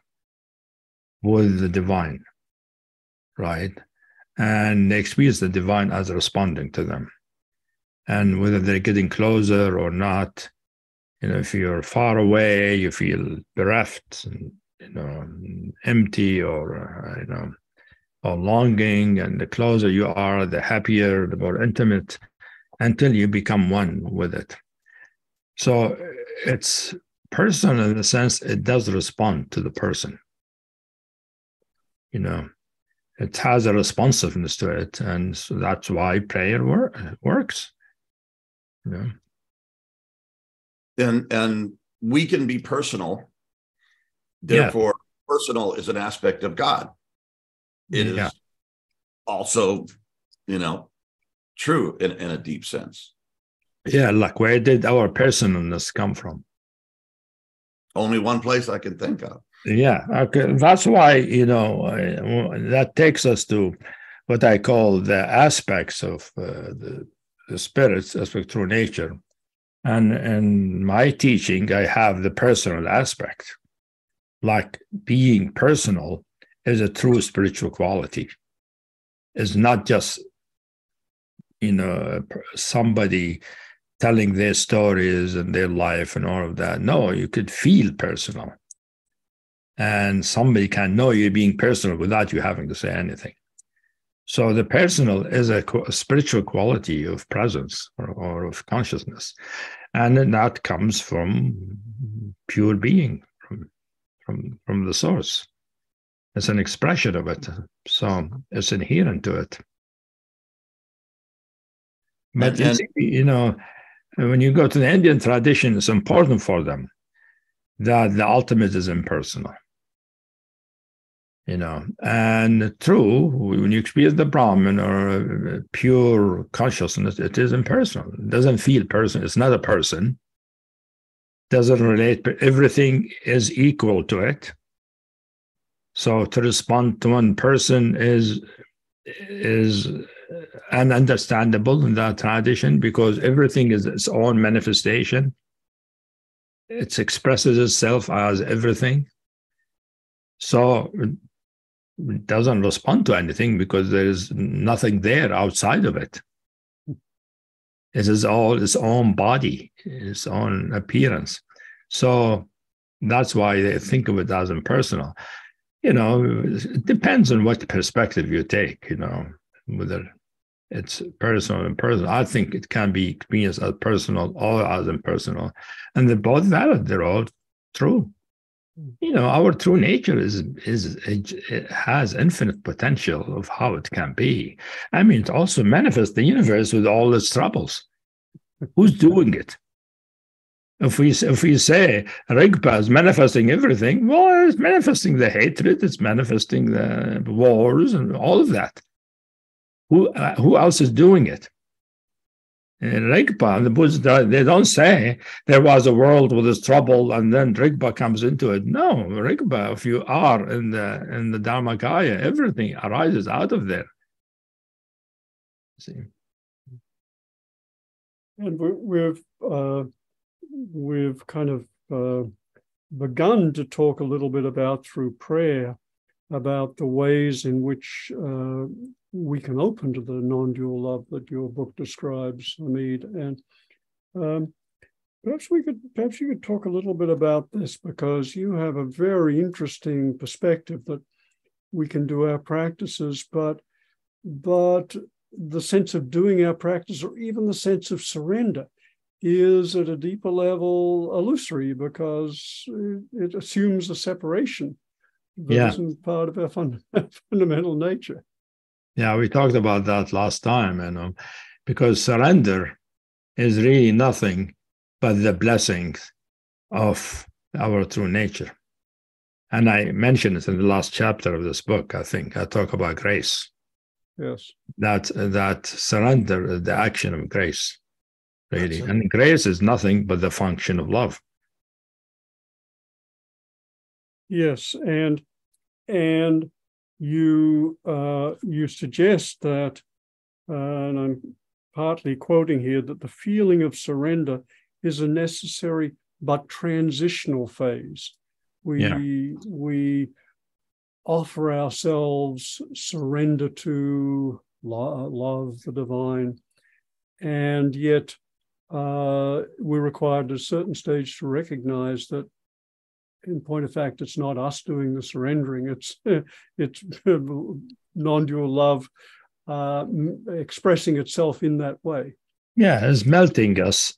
with the divine, right? And they experience the divine as responding to them. And whether they're getting closer or not, if you're far away, you feel bereft, empty, or longing. And the closer you are, the happier, the more intimate, until you become one with it. So it's personal in the sense it does respond to the person. It has a responsiveness to it, and so that's why prayer works. And we can be personal. Therefore, personal is an aspect of God. It is also, true in a deep sense. Yeah, like where did our personalness come from? Only one place I can think of. Yeah, okay. That's why, that takes us to what I call the aspects of the spirit's aspect through nature. And in my teaching, I have the personal aspect. Like being personal is a true spiritual quality. It's not just, somebody telling their stories and their life and all of that. No, you could feel personal. And somebody can know you're being personal without you having to say anything. So the personal is a spiritual quality of presence or of consciousness. And that comes from pure being, from the source. It's an expression of it. So it's inherent to it. But when you go to the Indian tradition, it's important for them that the ultimate is impersonal. And true, when you experience the Brahman or pure consciousness, it is impersonal. It doesn't feel personal. It's not a person. Doesn't relate, but everything is equal to it. So to respond to one person is ununderstandable in that tradition, because everything is its own manifestation. It expresses itself as everything. So it doesn't respond to anything because there is nothing there outside of it. It is all its own body, its own appearance. So that's why they think of it as impersonal. It depends on what perspective you take, whether it's personal and impersonal. I think it can be experienced as personal or as impersonal. And they're both valid. They're all true. Our true nature it has infinite potential of how it can be. I mean, it also manifests the universe with all its troubles. Who's doing it? If we say Rigby is manifesting everything, well, it's manifesting the hatred, it's manifesting the wars and all of that. Who else is doing it? In Rigby, the Buddhists, they don't say there was a world with its trouble and then Rigby comes into it. No, Rigby, if you are in the Dharmakaya, everything arises out of there. See? And we've kind of begun to talk a little bit about, through prayer, about the ways in which we can open to the non-dual love that your book describes, Hameed. And perhaps you could talk a little bit about this, because you have a very interesting perspective that we can do our practices, but the sense of doing our practice, or even the sense of surrender, is at a deeper level illusory, because it assumes a separation that isn't part of our fundamental nature. Yeah, we talked about that last time, because surrender is really nothing but the blessings of our true nature. And I mentioned it in the last chapter of this book. I think I talk about grace. Yes. That surrender is the action of grace, really. And grace is nothing but the function of love. Yes, and you suggest that, and I'm partly quoting here, that the feeling of surrender is a necessary but transitional phase. We offer ourselves, surrender to love, the divine, and yet we're required at a certain stage to recognize that, in point of fact, it's not us doing the surrendering. It's non-dual love expressing itself in that way. Yeah, it's melting us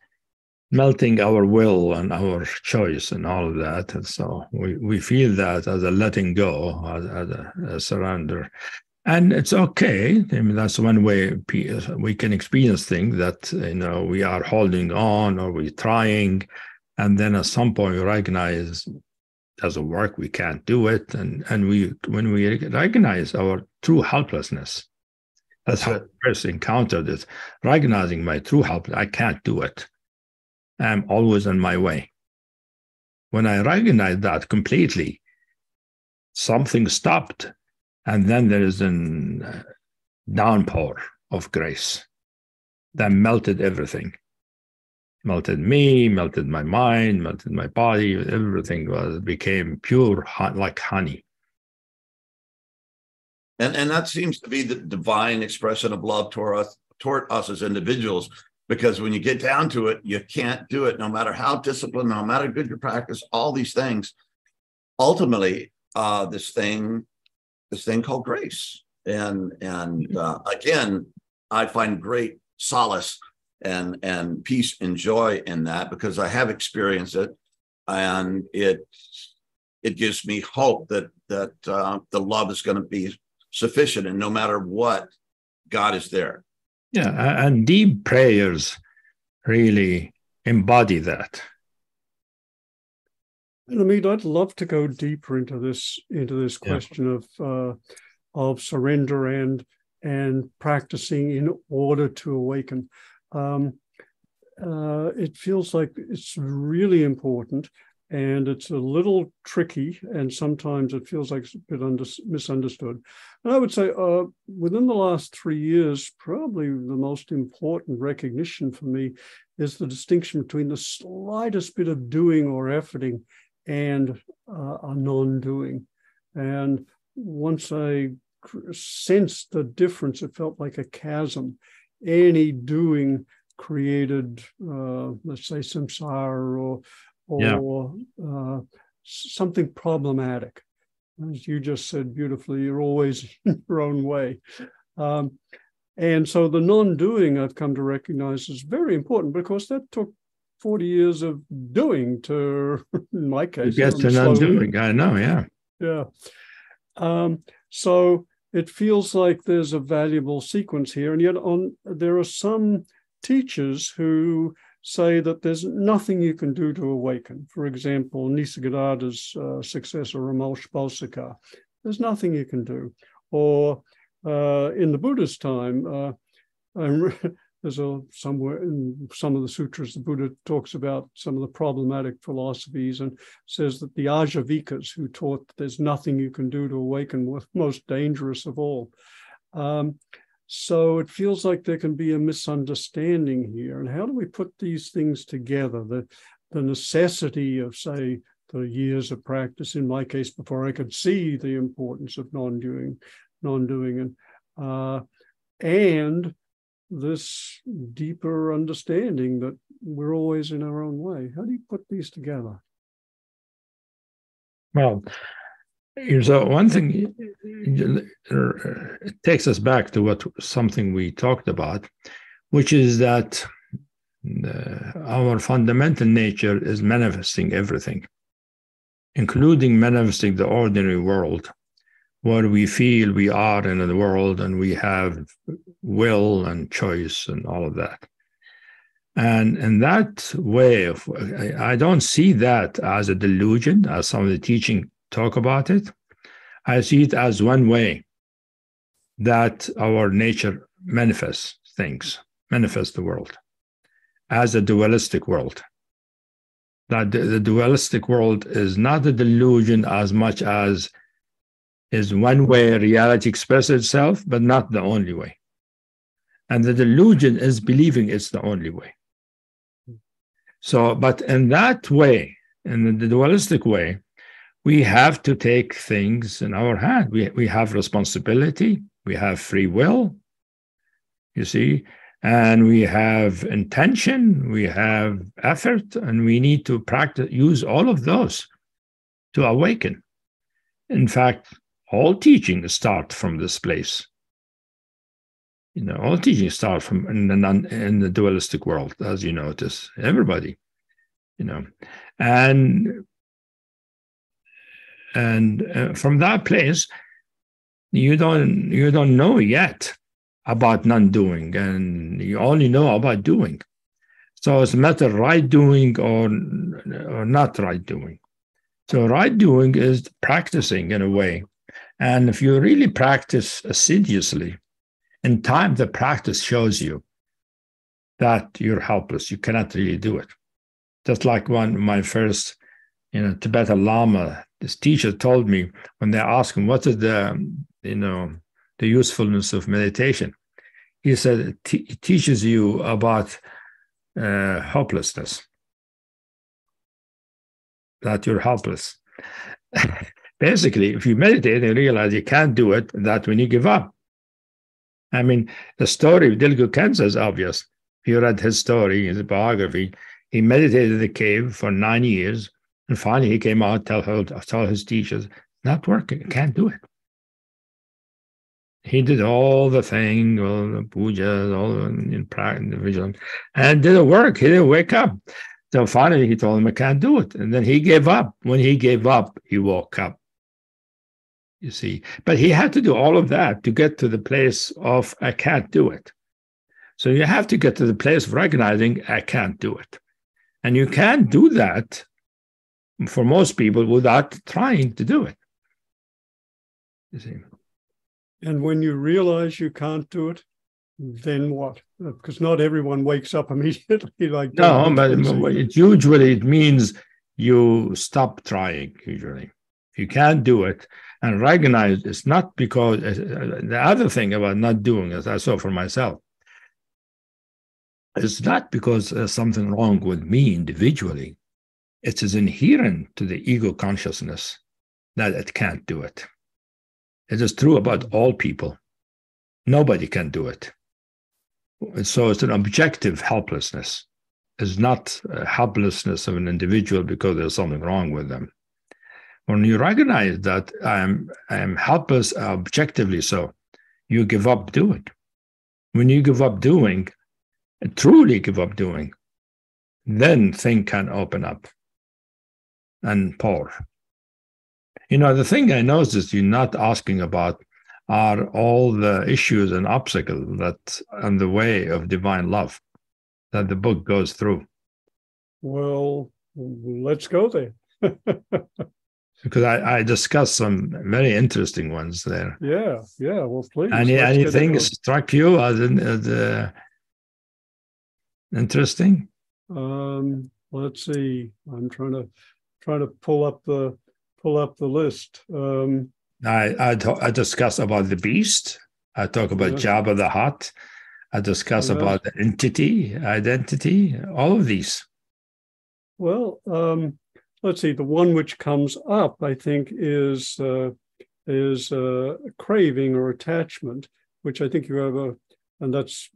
melting our will and our choice and all of that. And so we feel that as a letting go, as a surrender. And it's okay. I mean, that's one way we can experience things that, we are holding on or we're trying. And then at some point we recognize it doesn't work, we can't do it. And when we recognize our true helplessness, that's how I first encountered it, recognizing my true helplessness, I can't do it. I'm always on my way. When I recognized that completely, something stopped. And then there is a downpour of grace that melted everything. Melted me, melted my mind, melted my body. Everything became pure like honey. And that seems to be the divine expression of love toward us as individuals. Because when you get down to it, you can't do it, no matter how disciplined, no matter good your practice, all these things. Ultimately, this thing called grace. And again, I find great solace and peace and joy in that, because I have experienced it, and it gives me hope that the love is going to be sufficient, and no matter what, God is there. Yeah, and deep prayers really embody that. And Hameed, I'd love to go deeper into this question of surrender and practicing in order to awaken. It feels like it's really important, and it's a little tricky, and sometimes it feels like it's a bit misunderstood. And I would say within the last 3 years, probably the most important recognition for me is the distinction between the slightest bit of doing or efforting and a non-doing. And once I sensed the difference, it felt like a chasm. Any doing created, let's say, samsara or something problematic. As you just said beautifully, you're always in your own way. And so the non-doing, I've come to recognize, is very important, because that took 40 years of doing to, in my case, get to non-doing. I know, yeah. Yeah. So it feels like there's a valuable sequence here. And yet there are some teachers who say that there's nothing you can do to awaken. For example, Nisargadatta's successor, Ramesh Balsekar. There's nothing you can do. Or in the Buddha's time, there's somewhere in some of the sutras, the Buddha talks about some of the problematic philosophies and says that the Ajavikas, who taught that there's nothing you can do to awaken, were most dangerous of all. So it feels like there can be a misunderstanding here. And how do we put these things together? The necessity of, say, the years of practice, in my case, before I could see the importance of non-doing, and this deeper understanding that we're always in our own way. How do you put these together? Well, so one thing, it takes us back to something we talked about, which is that our fundamental nature is manifesting everything, including manifesting the ordinary world, where we feel we are in the world and we have will and choice and all of that. And in that way, I don't see that as a delusion, as some of the teaching talk about it. I see it as one way that our nature manifests things, manifests the world, as a dualistic world. That the dualistic world is not a delusion as much as is one way reality expresses itself, but not the only way. And the delusion is believing it's the only way. So, but in that way, in the dualistic way, we have to take things in our hand. We have responsibility, we have free will, you see, and we have intention, we have effort, and we need to use all of those to awaken. In fact, all teaching starts from this place. All teachings start from in the dualistic world, as you notice. Everybody, and from that place, you don't know yet about non-doing, and you only know about doing. So it's a matter of right doing or not right doing. So right doing is practicing in a way. And if you really practice assiduously, in time, the practice shows you that you're helpless. You cannot really do it. Just like my first, Tibetan Lama, this teacher told me when they asked him, what is the usefulness of meditation? He said, it teaches you about hopelessness, that you're helpless. Basically, if you meditate and realize you can't do it, that's when you give up. I mean, the story of Dilgo Khyentse is obvious. If you read his story, his biography, he meditated in the cave for 9 years, and finally he came out, tell his teachers, not working, can't do it. He did all the thing, all the pujas, all the vigilance, and it didn't work. He didn't wake up. So finally he told him, I can't do it. And then he gave up. When he gave up, he woke up. You see, but he had to do all of that to get to the place of, I can't do it. So you have to get to the place of recognizing, I can't do it. And you can't do that for most people without trying to do it. You see. And when you realize you can't do it, then what? Because not everyone wakes up immediately like that. No, but it means you stop trying, usually. If you can't do it, and recognize it's not because, the other thing about not doing, as I saw for myself, it's not because there's something wrong with me individually. It is inherent to the ego consciousness that it can't do it. It is true about all people. Nobody can do it. So it's an objective helplessness. It's not a helplessness of an individual because there's something wrong with them. When you recognize that I am helpless objectively, so you give up doing. When you give up doing, truly give up doing, then things can open up and pour. The thing I noticed you're not asking about are all the issues and obstacles that on the way of divine love that the book goes through. Well, let's go there. Because I discussed some very interesting ones there. Yeah. Well, please. Anything struck you as interesting? Let's see. I'm trying to pull up the list. I discuss about the beast. I talk about Jabba the Hutt. I discuss about the identity, all of these. Well, let's see. The one which comes up, I think, is craving or attachment, which I think you have and that's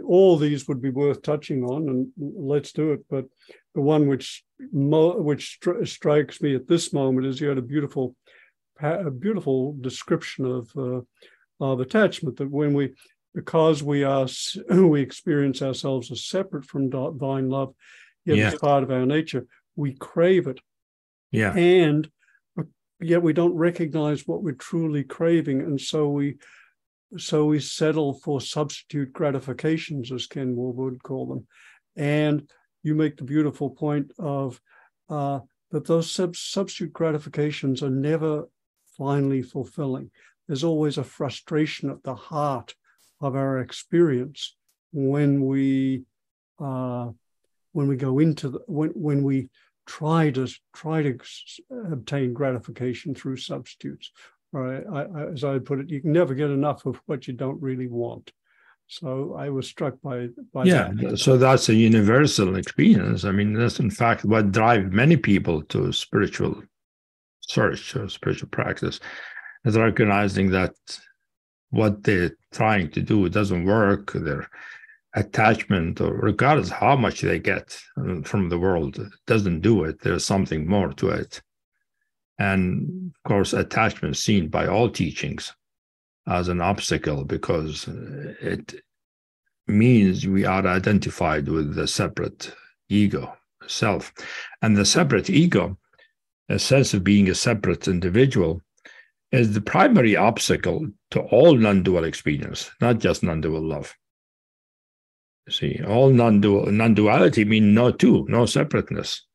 all these would be worth touching on, and let's do it. But the one which strikes me at this moment is you had a beautiful description of attachment, that because we experience ourselves as separate from divine love, yet as part of our nature, we crave it. Yeah. And yet we don't recognize what we're truly craving. And so we settle for substitute gratifications, as Ken would call them. And you make the beautiful point of that those substitute gratifications are never finally fulfilling. There's always a frustration at the heart of our experience when we go into when we try to obtain gratification through substitutes. Right, as I put it, you can never get enough of what you don't really want. So I was struck by that. So that's a universal experience. I mean, that's in fact what drives many people to spiritual search or spiritual practice, is recognizing that what they're trying to do doesn't work. Their attachment, or regardless how much they get from the world, doesn't do it. There's something more to it. And of course, attachment is seen by all teachings. as an obstacle because it means we are identified with the separate ego, self. And the separate ego, a sense of being a separate individual, is the primary obstacle to all non-dual experience, not just non-dual love. See, all non-duality means no two, no separateness.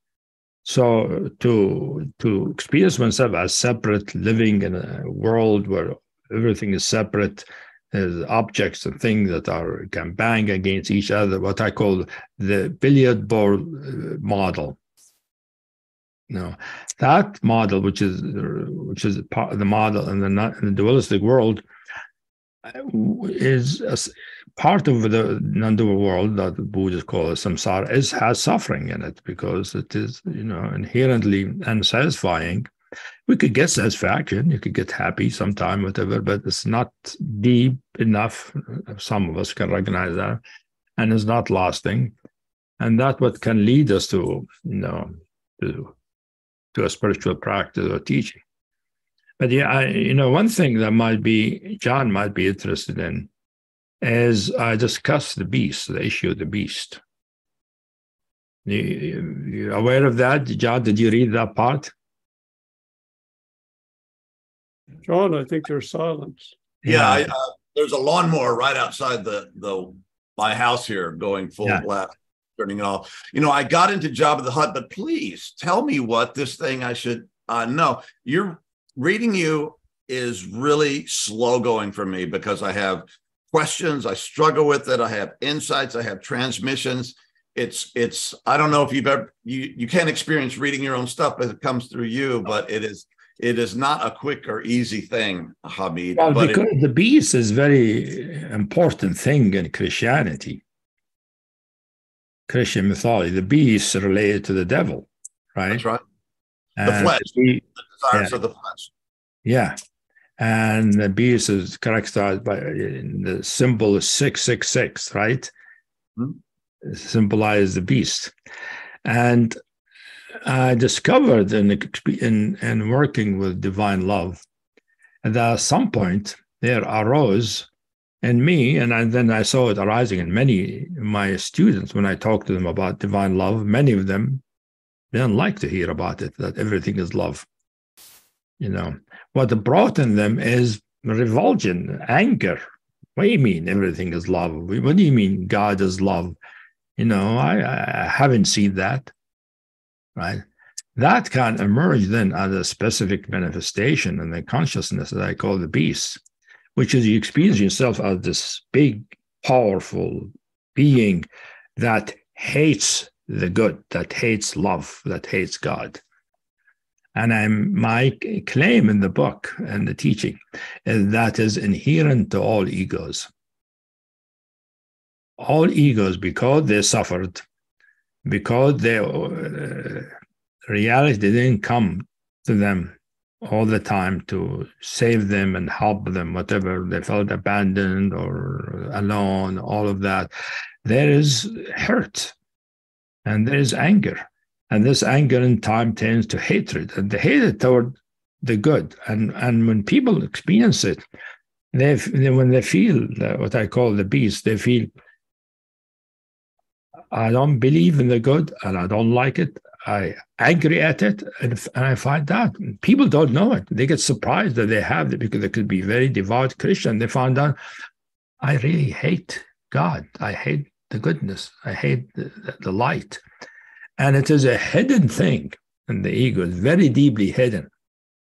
So to experience oneself as separate, living in a world where everything is separate, there's objects and things that can bang against each other, what I call the billiard ball model. That model, which is part of the model in the dualistic world, is part of the non-dual world that the Buddhists call samsara, has suffering in it because it is, inherently unsatisfying. We could get satisfaction, you could get happy sometime, whatever, but it's not deep enough. Some of us can recognize that, and it's not lasting. And that's what can lead us to a spiritual practice or teaching. But one thing that John might be interested in is I discuss the beast, the issue of the beast. You aware of that, John? Did you read that part? John, I think there's silence. Yeah, there's a lawnmower right outside my house here going full blast, turning it off. I got into Jabba the Hutt, but please tell me what this thing I should know. Reading you is really slow going for me because I have questions, I struggle with it, I have insights, I have transmissions. It's I don't know if you've ever you can't experience reading your own stuff as it comes through you, but it is not a quick or easy thing, Hameed. Well, because the beast is very important thing in Christianity. Christian mythology, the beast related to the devil, right? That's right. The flesh, the desires of the flesh. Yeah. And the beast is characterized by the symbol 666, right? Mm-hmm. Symbolize the beast. And I discovered in working with divine love that at some point there arose in me, and then I saw it arising in many of my students when I talked to them about divine love. Many of them didn't like to hear about it, that everything is love. What brought in them is revulsion, anger. What do you mean everything is love? What do you mean God is love? I haven't seen that, right? That can emerge then as a specific manifestation in the consciousness that I call the beast, which is you experience yourself as this big, powerful being that hates the good, that hates love, that hates God. And my claim in the book and the teaching is that is inherent to all egos. All egos, because they suffered, because reality didn't come to them all the time to save them and help them, whatever, they felt abandoned or alone, all of that. There is hurt and there is anger. And this anger in time tends to hatred, and the hatred toward the good. And when people experience it, when they feel what I call the beast, they feel, I don't believe in the good and I don't like it. I angry at it, and I find that people don't know it. They get surprised that they have it because they could be very devout Christian. They find out, I really hate God. I hate the goodness. I hate the light. And it is a hidden thing in the ego. It's very deeply hidden.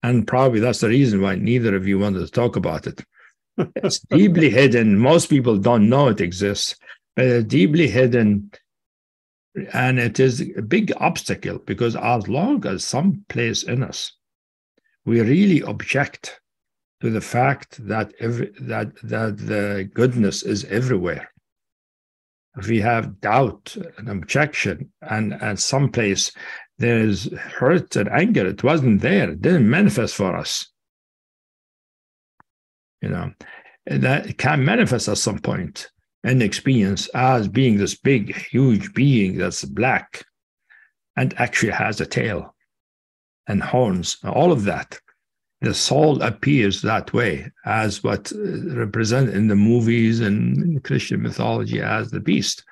And probably that's the reason why neither of you wanted to talk about it. It's deeply hidden. Most people don't know it exists, but it's deeply hidden. And it is a big obstacle because as long as some place in us, we really object to the fact that the goodness is everywhere. If we have doubt and objection, and someplace there is hurt and anger, it wasn't there, it didn't manifest for us. That it can manifest at some point in experience as being this big, huge being that's black and actually has a tail and horns, all of that. the soul appears that way, as what represented in the movies and in Christian mythology as the beast.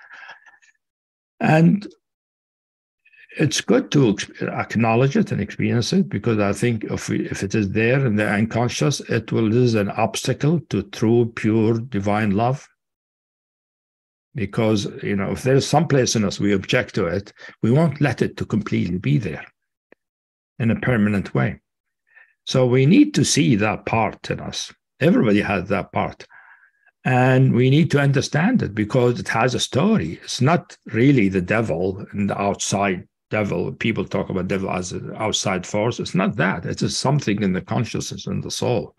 And it's good to acknowledge it and experience it, because I think if it is there in the unconscious, this is an obstacle to true, pure, divine love. Because, if there's some place in us we object to it, we won't let it to completely be there in a permanent way. So we need to see that part in us. Everybody has that part. And we need to understand it, because it has a story. It's not really the devil and the outside devil. People talk about devil as an outside force. It's not that. It's just something in the consciousness and the soul.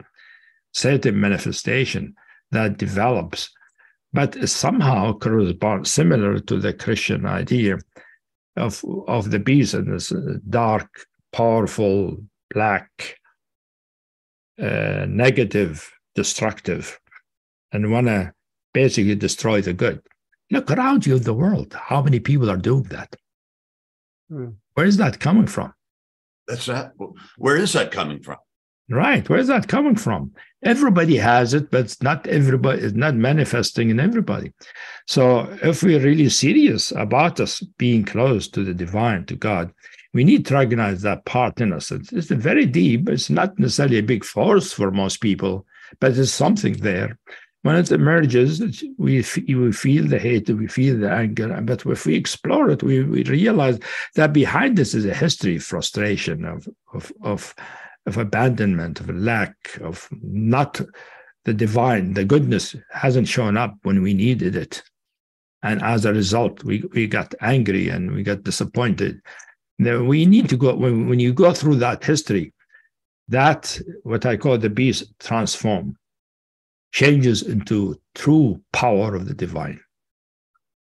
Certain manifestation that develops, but is somehow corresponds similar to the Christian idea of the beast, and this dark, powerful, black, negative, destructive, and want to basically destroy the good. Look around you in the world. How many people are doing that? Where is that coming from? Where is that coming from? Right. Where is that coming from? Everybody has it, but it's not everybody. It's not manifesting in everybody. So if we're really serious about us being close to the divine, to God, we need to recognize that part in us. It's very deep. It's not necessarily a big force for most people, but there's something there. When it emerges, we feel the hate, we feel the anger. But if we explore it, we realize that behind this is a history of frustration, of abandonment, of lack, of not the divine. The goodness hasn't shown up when we needed it. And as a result, we got angry and we got disappointed. Now, we need to go, when you go through that history, that, what I call the beast, transform, changes into true power of the divine.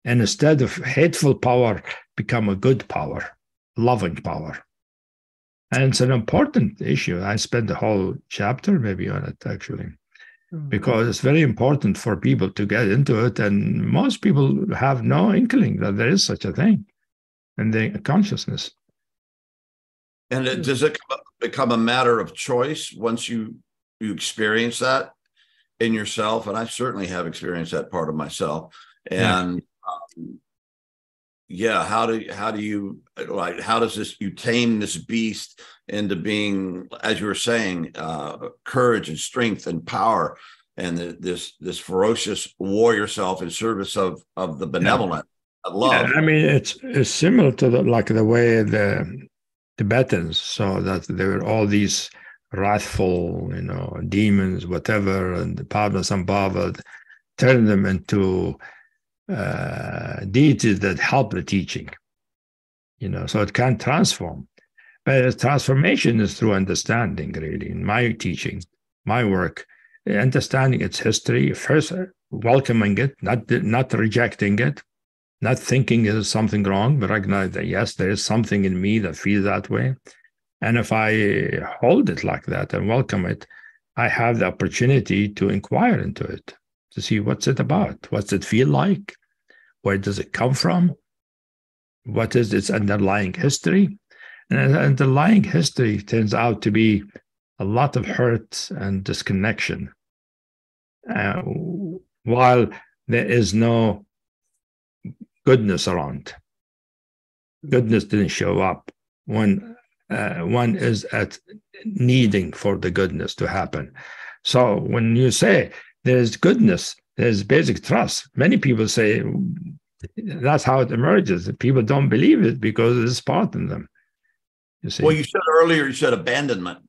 And instead of hateful power, become a good power, loving power. And it's an important issue. I spent a whole chapter maybe on it, actually, because it's very important for people to get into it. And most people have no inkling that there is such a thing in their consciousness. And does it become a matter of choice once you experience that in yourself? And I certainly have experienced that part of myself. And how do you, like, how does you tame this beast into being, as you were saying, courage and strength and power, and this ferocious warrior self in service of the benevolent, of love? I mean, it's similar to the way the Tibetans saw that there were all these wrathful, demons, whatever, and the Padmasambhava turned them into deities that help the teaching, so it can transform. But transformation is through understanding, really. In my teaching, my work, understanding its history, first welcoming it, not rejecting it, not thinking there's something wrong, but recognize that, yes, there is something in me that feels that way. And if I hold it like that and welcome it, I have the opportunity to inquire into it, to see what's it about, what's it feel like, where does it come from, what is its underlying history. And the underlying history turns out to be a lot of hurt and disconnection, while there is no goodness around. Goodness didn't show up when one is at needing for the goodness to happen. So when you say there's goodness, there's basic trust. Many people say that's how it emerges. People don't believe it because it's part in them. You see? Well, you said earlier, you said abandonment.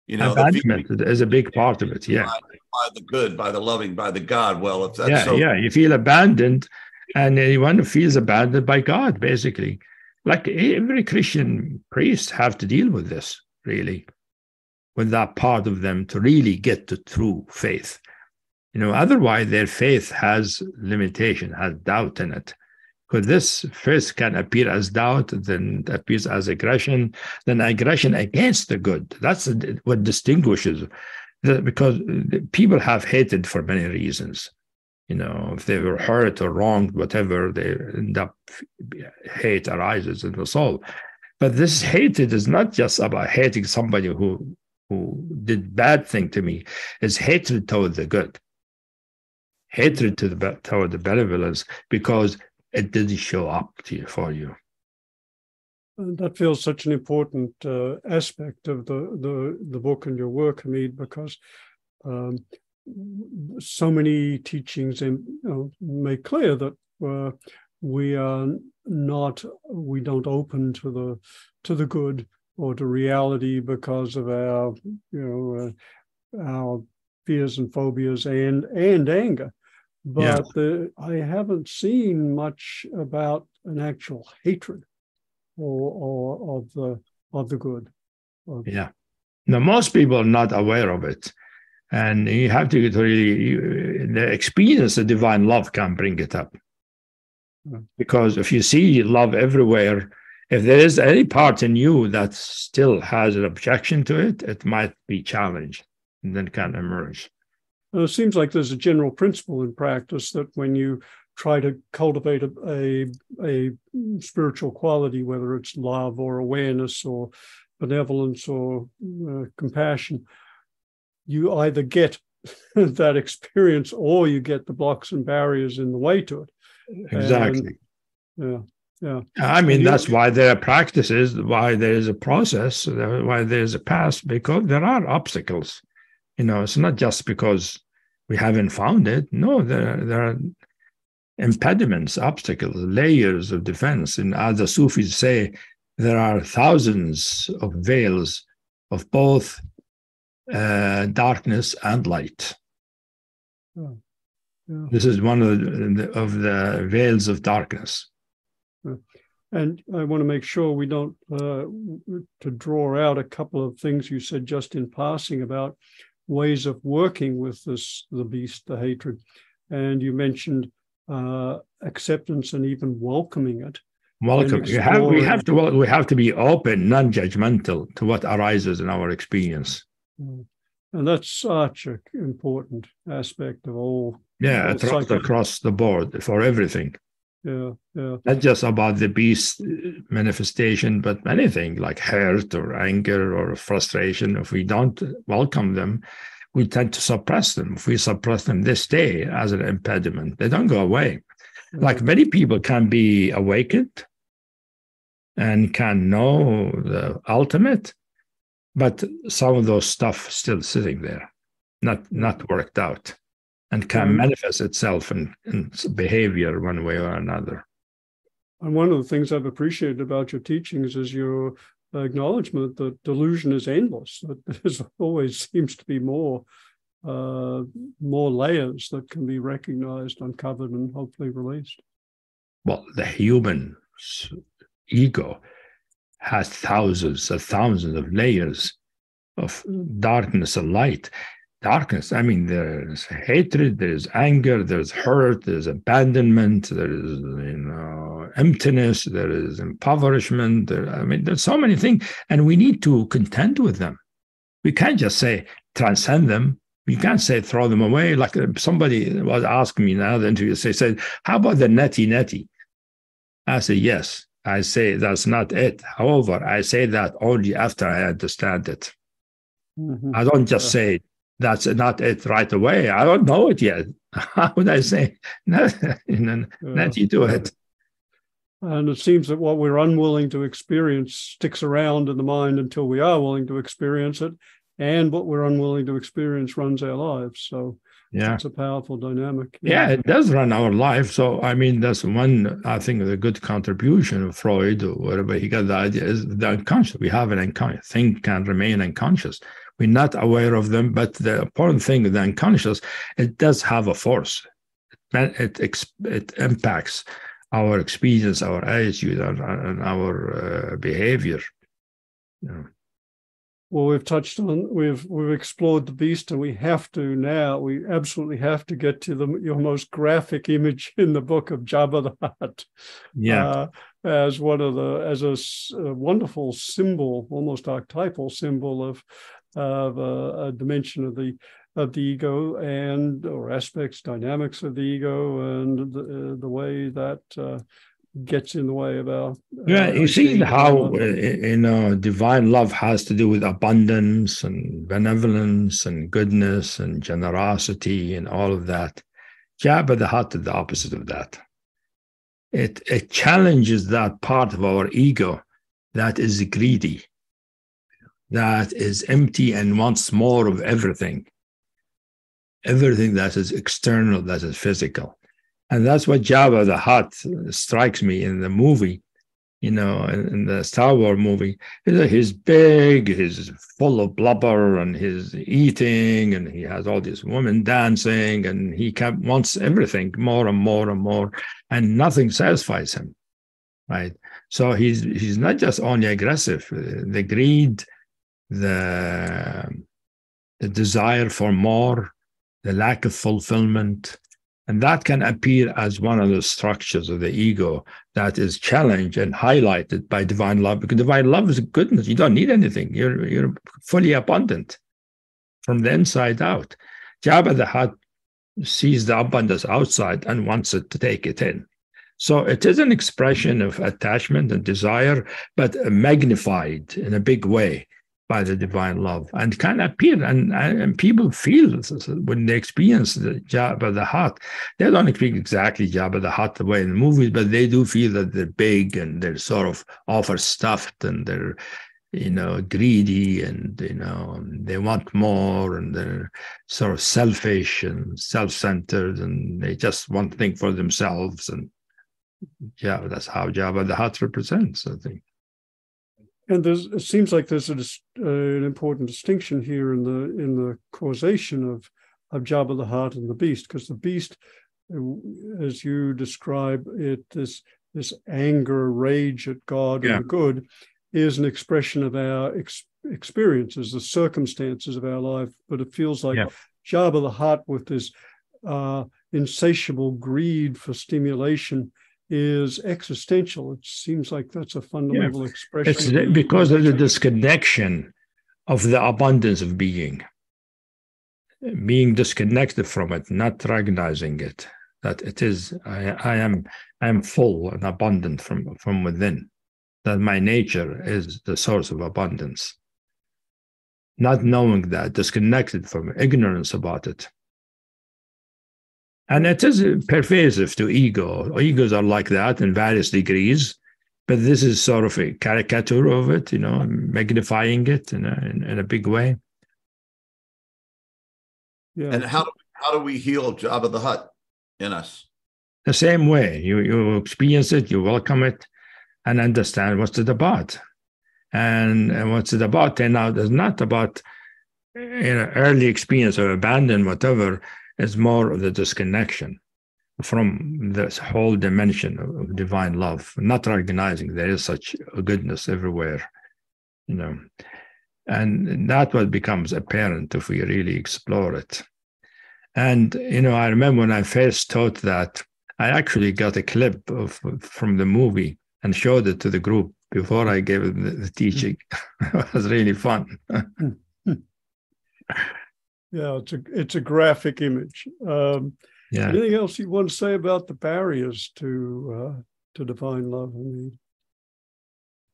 Abandonment is a big part of it. Yeah, by the good, by the loving, by the God. Well, if that's you feel abandoned, and anyone who feels abandoned by God, basically, like every Christian priest have to deal with this, really, with that part of them to really get to true faith. Otherwise their faith has limitation, has doubt in it. Because this first can appear as doubt, then appears as aggression, then aggression against the good. That's what distinguishes, because people have hated for many reasons. If they were hurt or wronged, whatever, they end up, hate arises in the soul. But this hatred is not just about hating somebody who who did bad thing to me is hatred toward the good, hatred toward the benevolence, because it didn't show up to you for you. And that feels such an important aspect of the book and your work, Hameed, because so many teachings make clear that we don't open to the good or to reality because of our fears and phobias and anger. But I haven't seen much about an actual hatred or of the good. Yeah. Now, most people are not aware of it. And you have to really, the experience of divine love can bring it up. Because if you see love everywhere, if there is any part in you that still has an objection to it, it might be challenged and then can emerge. It seems like there's a general principle in practice that when you try to cultivate a spiritual quality, whether it's love or awareness or benevolence or compassion, you either get that experience or you get the blocks and barriers in the way to it. Exactly. And, yeah. I mean, that's why there are practices, why there is a process, why there's a path, because there are obstacles. It's not just because we haven't found it. No, there are impediments, obstacles, layers of defense. And as the Sufis say, there are thousands of veils of both darkness and light. Yeah. This is one of the veils of darkness. And I want to make sure we don't, to draw out a couple of things you said just in passing about ways of working with the beast, the hatred. And you mentioned acceptance and even welcoming it. Welcome. We have to be open, non-judgmental to what arises in our experience. And that's such an important aspect of all. Yeah, across the board for everything. Yeah. Not just about the beast manifestation, but anything like hurt or anger or frustration. If we don't welcome them, we tend to suppress them. If we suppress them, they stay as an impediment. They don't go away. Like many people can be awakened and can know the ultimate, but some of those stuff still sitting there, not worked out, and can manifest itself in behavior one way or another. And one of the things I've appreciated about your teachings is your acknowledgement that delusion is endless, that there always seems to be more layers that can be recognized, uncovered, and hopefully released. Well, the human ego has thousands of layers of darkness and light. Darkness, I mean, there's hatred, there's anger, there's hurt, there's abandonment, there is emptiness, there is impoverishment. There's so many things, and we need to contend with them. We can't just say transcend them. You can't say throw them away. Like somebody was asking me in another interview, said, how about the neti? I say, yes. I say that's not it. However, I say that only after I understand it. Mm-hmm. I don't just say that's not it right away. I don't know it yet. How would I say? Neti to it. And it seems that what we're unwilling to experience sticks around in the mind until we are willing to experience it. And what we're unwilling to experience runs our lives. So it's a powerful dynamic. Yeah, it does run our life. So, that's one, I think, the good contribution of Freud or whatever he got the idea is the unconscious. We have an unconscious. Things can remain unconscious. We're not aware of them, but the important thing, the unconscious, it does have a force. It impacts our experience, our attitude, and our behavior. Well, we've explored the beast, and we absolutely have to get to your most graphic image in the book of Jabba the Hutt. Yeah. As a wonderful symbol, almost archetypal symbol of a dimension of the ego or aspects, dynamics of the ego, and the way that gets in the way of our. Yeah, you see how divine love has to do with abundance and benevolence and goodness and generosity and all of that. Jabba the Hutt is the opposite of that. It challenges that part of our ego that is greedy, that is empty and wants more of everything that is external, that is physical. And that's what Jabba the Hutt strikes me in the movie, in the Star Wars movie. He's big, he's full of blubber, and he's eating, and he has all these women dancing, and he wants everything more and more and more, and nothing satisfies him, right? So he's not just only aggressive. The greed, the desire for more, the lack of fulfillment, and that can appear as one of the structures of the ego that is challenged and highlighted by divine love, because divine love is goodness. You don't need anything. You're fully abundant from the inside out. Jabba the Hutt sees the abundance outside and wants it to take it in. So it is an expression of attachment and desire, but magnified in a big way by the divine love, and can appear, and people feel when they experience the Jabba the Hutt. They don't experience exactly Jabba the Hutt the way in the movies, but they do feel that they're big and they're sort of overstuffed and they're, greedy, and they want more, and they're sort of selfish and self-centered, and they just want to think for themselves. And yeah, that's how Jabba the Hutt represents, I think. And it seems like there's an important distinction here in the causation of Jabba the Hutt and the beast, because the beast, as you describe it, this anger, rage at God and the good, is an expression of our experiences, the circumstances of our life. But it feels like Jabba the Hutt, with this insatiable greed for stimulation, is existential. It seems like that's a fundamental expression. It's because of the disconnection of the abundance of being disconnected from it, not recognizing it, that it is, I am full and abundant from within, that my nature is the source of abundance. Not knowing that, disconnected from it, ignorance about it. And it is pervasive to ego. Egos are like that in various degrees, but this is sort of a caricature of it, magnifying it in a big way. Yeah. And how do we heal Jabba the Hutt in us? The same way. You experience it, you welcome it, and understand what's it about. And what's it about? And now it's not about early experience or abandon, whatever. Is more of the disconnection from this whole dimension of divine love, not recognizing there is such a goodness everywhere, and that's what becomes apparent if we really explore it. And, I remember when I first taught that, I actually got a clip from the movie and showed it to the group before I gave the teaching. It was really fun. Yeah, it's a graphic image. Anything else you want to say about the barriers to divine love?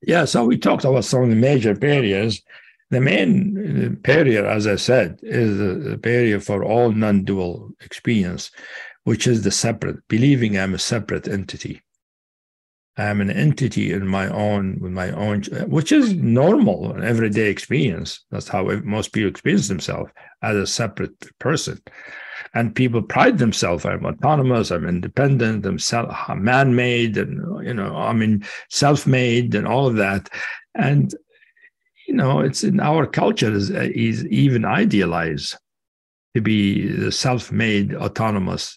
Yeah, so we talked about some of the major barriers. The main barrier, as I said, is the barrier for all non-dual experience, which is the separate, believing I'm a separate entity. I'm an entity with my own, which is normal, an everyday experience. That's how most people experience themselves, as a separate person. And people pride themselves, I'm autonomous, I'm independent, I'm man-made, and, self-made and all of that. And, it's in our culture is even idealized to be the self-made, autonomous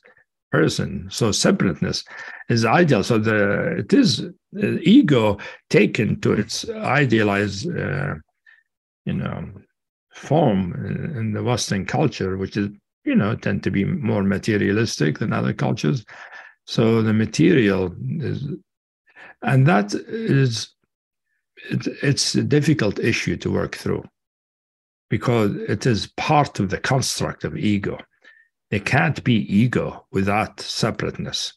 person. So separateness is ideal. So it is the ego taken to its idealized, form in the Western culture, which is, tend to be more materialistic than other cultures. So the material is, and that is, it's a difficult issue to work through because it is part of the construct of ego. There can't be ego without separateness,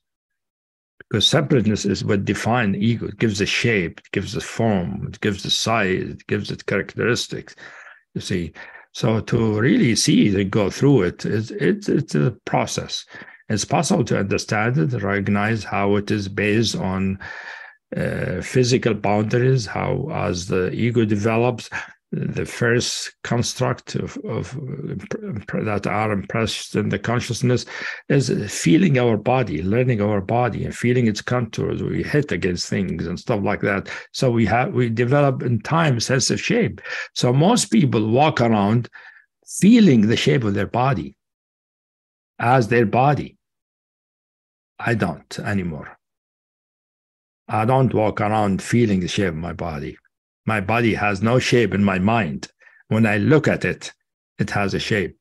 Because separateness is what defines ego. It gives the shape, it gives the form, it gives the size, it gives it characteristics. You see, so to really see it and go through it, it's a process. It's possible to understand it, recognize how it is based on physical boundaries, how as the ego develops, the first construct of that are impressed in the consciousness is feeling our body, learning our body, and feeling its contours. We hit against things and stuff like that. So we develop in time a sense of shape. So most people walk around feeling the shape of their body as their body. I don't anymore. I don't walk around feeling the shape of my body. My body has no shape in my mind. When I look at it, it has a shape.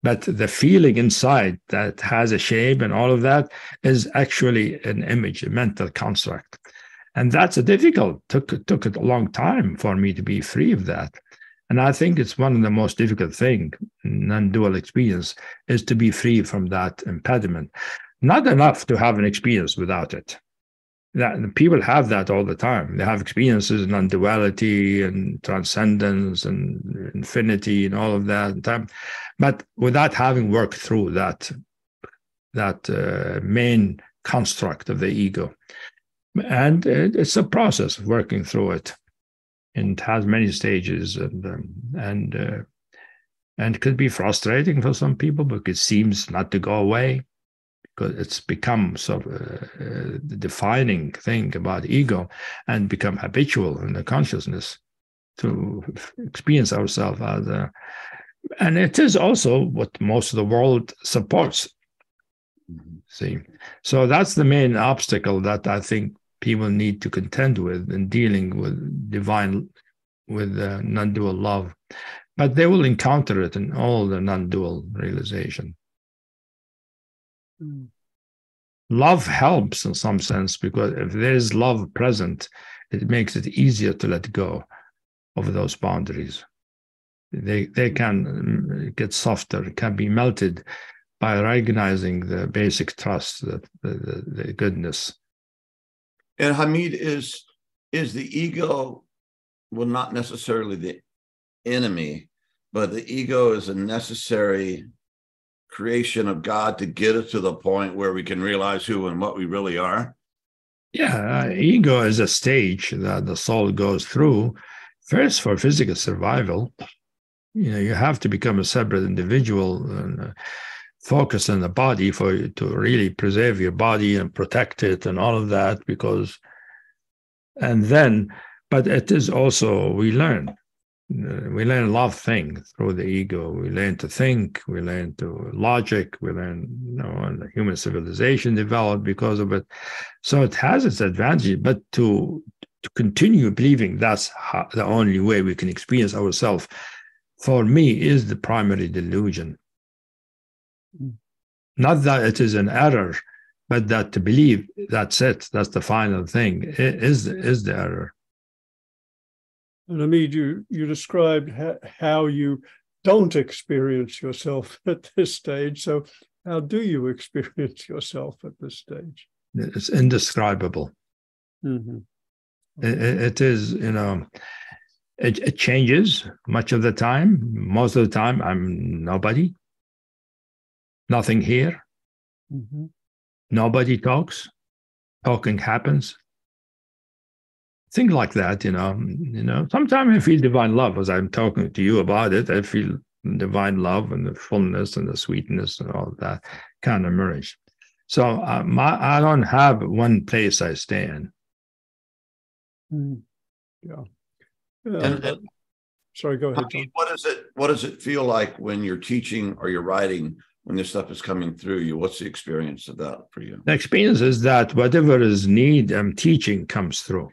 But the feeling inside that has a shape and all of that is actually an image, a mental construct. And that's difficult. Took a long time for me to be free of that. And I think it's one of the most difficult things in non-dual experience is to be free from that impediment. Not enough to have an experience without it. That people have that all the time. They have experiences in non-duality and transcendence and infinity and all of that. But without having worked through that main construct of the ego. And it's a process of working through it. And it has many stages and it could be frustrating for some people because it seems not to go away. Because it's become sort of the defining thing about ego and become habitual in the consciousness to experience ourselves as and it is also what most of the world supports. See, so that's the main obstacle that I think people need to contend with in dealing with non-dual love, but they will encounter it in all the non-dual realization. Love helps in some sense because if there is love present, it makes it easier to let go of those boundaries. They can get softer, can be melted by recognizing the basic trust, the goodness. And Hameed, is the ego, well, not necessarily the enemy, but the ego is a necessary creation of God to get us to the point where we can realize who and what we really are? Yeah, ego is a stage that the soul goes through. First, for physical survival, you have to become a separate individual and focus on the body to really preserve your body and protect it and all of that. But it is also, we learn a lot of things through the ego. We learn to think, we learn to logic, we learn, and the human civilization developed because of it. So it has its advantage, but to continue believing that's the only way we can experience ourselves, for me, is the primary delusion. Not that it is an error, but that to believe that's it, that's the final thing, is the error. And Hameed, you described how you don't experience yourself at this stage. So how do you experience yourself at this stage? It's indescribable. Mm-hmm. It is, it changes much of the time. Most of the time, I'm nobody. Nothing here. Mm-hmm. Nobody talks. Talking happens. Things like that, Sometimes I feel divine love as I'm talking to you about it. I feel divine love and the fullness and the sweetness and all of that kind of emerge. So I don't have one place I stay in. Yeah. And sorry, go ahead, John. What does it feel like when you're teaching or you're writing, when this stuff is coming through you? What's the experience of that for you? The experience is that whatever is I'm teaching comes through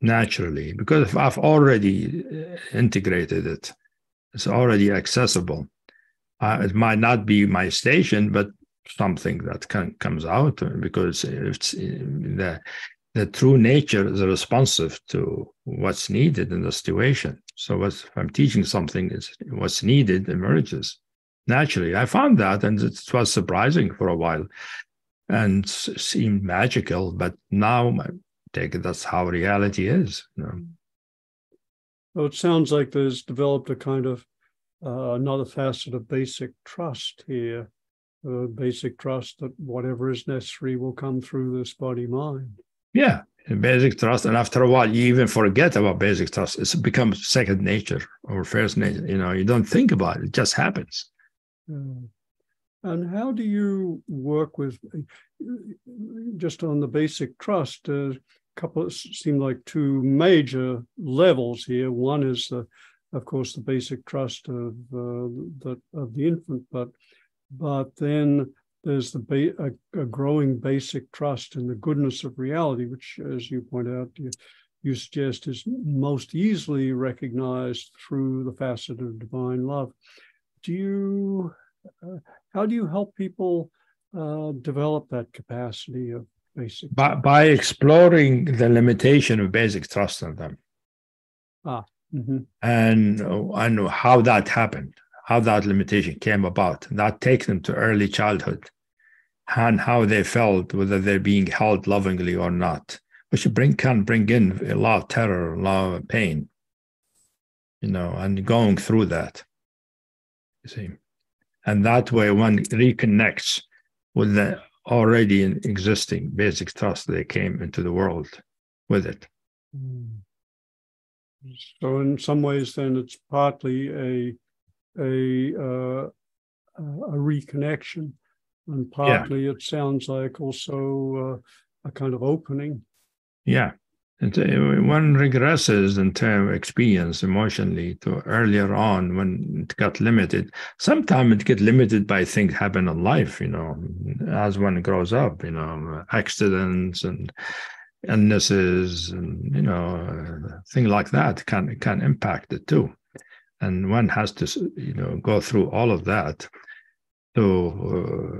naturally, because I've already integrated it. It's already accessible. It might not be my station, but something that comes out, because it's the true nature is responsive to what's needed in the situation. So if I'm teaching something, what's needed emerges naturally. I found that, and it was surprising for a while. and seemed magical, but now I take it that's how reality is. So it sounds like there's developed a kind of another facet of basic trust here, basic trust that whatever is necessary will come through this body-mind. Yeah, basic trust. And after a while, you even forget about basic trust. It's become second nature or first nature. You don't think about it. It just happens. And how do you work with, just on the basic trust, couple seem like two major levels here. One is of course, the basic trust of the infant, but then there's a growing basic trust in the goodness of reality, which, as you point out, you suggest is most easily recognized through the facet of divine love. How do you help people develop that capacity of basic trust? By exploring the limitation of basic trust in them. And how that happened, how that limitation came about. That takes them to early childhood and how they felt, whether they're being held lovingly or not, which can bring in a lot of terror, a lot of pain, and going through that, you see. And that way one reconnects with the already existing basic trust they came into the world with it. So in some ways, then it's partly a reconnection, and partly it sounds like also a kind of opening. Yeah, one regresses in terms of experience emotionally to earlier on when it got limited. Sometimes it gets limited by things happen in life, as one grows up, accidents and illnesses and things like that can impact it too, and one has to go through all of that to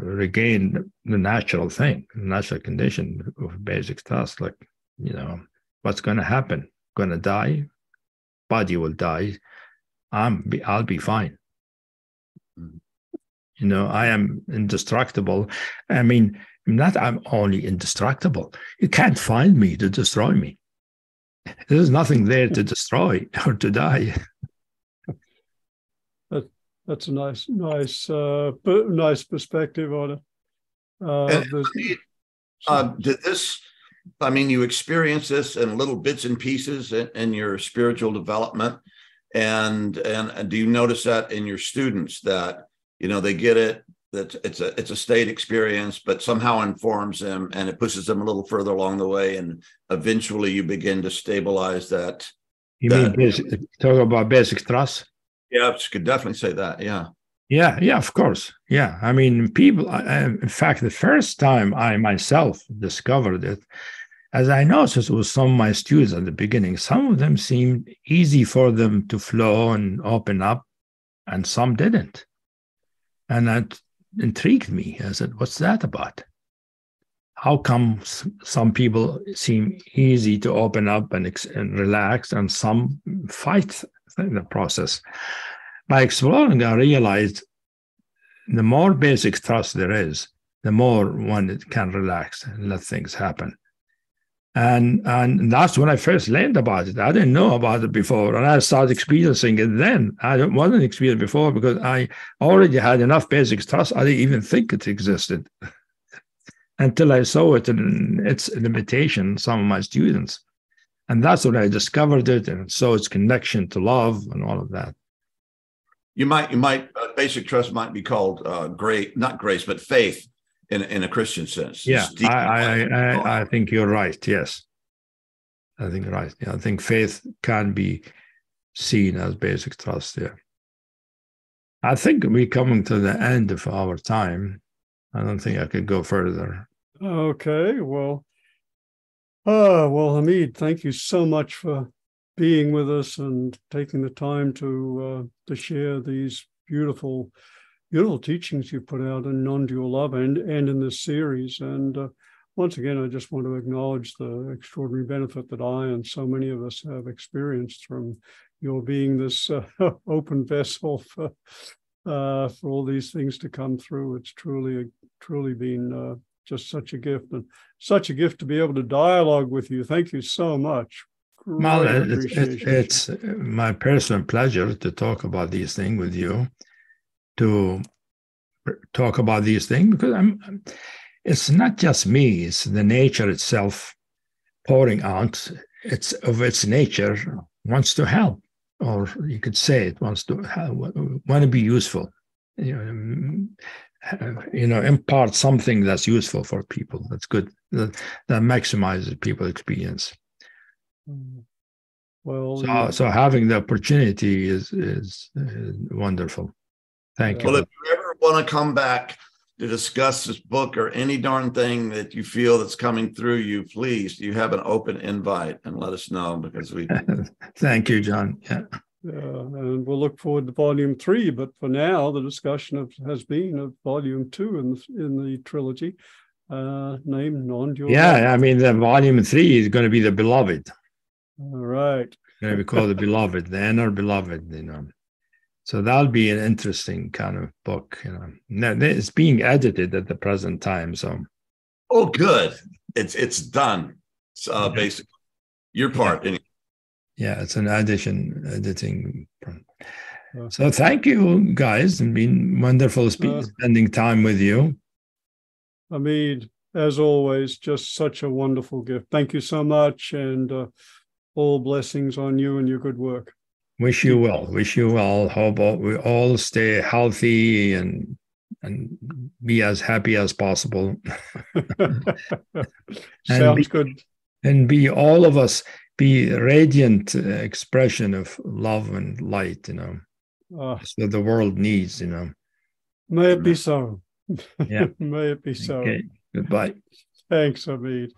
regain the natural thing, the natural condition of basic trust. Like what's going to happen? Going to die, body will die. I'll be fine. I am indestructible. I mean, not I'm only indestructible. You can't find me to destroy me. There's nothing there to destroy or to die. That's a nice perspective on it. Did this? I mean, you experience this in little bits and pieces in your spiritual development, and do you notice that in your students that they get it? That it's a state experience, but somehow informs them and it pushes them a little further along the way, and eventually you begin to stabilize that. Mean talk about basic trust? Yeah, I could definitely say that. Yeah, of course. Yeah, I mean, people. In fact, the first time I myself discovered it, as I noticed with some of my students at the beginning, some of them seemed easy for them to flow and open up, and some didn't, and that intrigued me. I said, what's that about? How come some people seem easy to open up and relax, and some fight in the process? By exploring, I realized the more basic trust there is, the more one can relax and let things happen. And that's when I first learned about it. I didn't know about it before, and I started experiencing it then. I wasn't experiencing it before because I already had enough basic trust. I didn't even think it existed until I saw it in its limitation, some of my students. And that's when I discovered it and saw its connection to love and all of that. You might basic trust might be called not grace, but faith in a Christian sense. Yeah, I think you're right. Yes, I think you're right. Yeah, I think faith can be seen as basic trust. Yeah, I think we're coming to the end of our time. I don't think I could go further. Okay, well, Hameed, thank you so much for being with us and taking the time to share these beautiful teachings you put out in Nondual Love and in this series. And once again, I just want to acknowledge the extraordinary benefit that I and so many of us have experienced from your being this open vessel for all these things to come through. It's truly been just such a gift, and such a gift to be able to dialogue with you. Thank you so much. Well, it's my personal pleasure to talk about these things with you, to talk about these things, because it's not just me, it's the nature itself pouring out. It's of its nature wants to help, or you could say it wants to help, want to be useful, impart something that's useful for people. That's good. That maximizes people's experience. Well, so having the opportunity is wonderful. Thank you. Well, if you ever want to come back to discuss this book or any darn thing that you feel that's coming through you, please, you have an open invite, and let us know, because we. Thank you, John. Yeah. And we'll look forward to volume 3. But for now, the discussion has been of volume 2 in the trilogy, named Nondual Love. Yeah, I mean, the volume 3 is going to be the beloved. All right. Going to be called the beloved, the inner beloved. So that'll be an interesting kind of book. Now, it's being edited at the present time. So. Oh, good. It's done. So basically, your part. Yeah. Yeah, it's an editing. So thank you, guys. It's been wonderful spending time with you. Hameed, as always, just such a wonderful gift. Thank you so much, and all blessings on you and your good work. Wish you well. Wish you well. Hope we all stay healthy and be as happy as possible. Sounds good. And be all of us. Be a radiant expression of love and light, that's what the world needs, May it be so. Yeah. May it be so. Okay. Goodbye. Thanks, Hameed.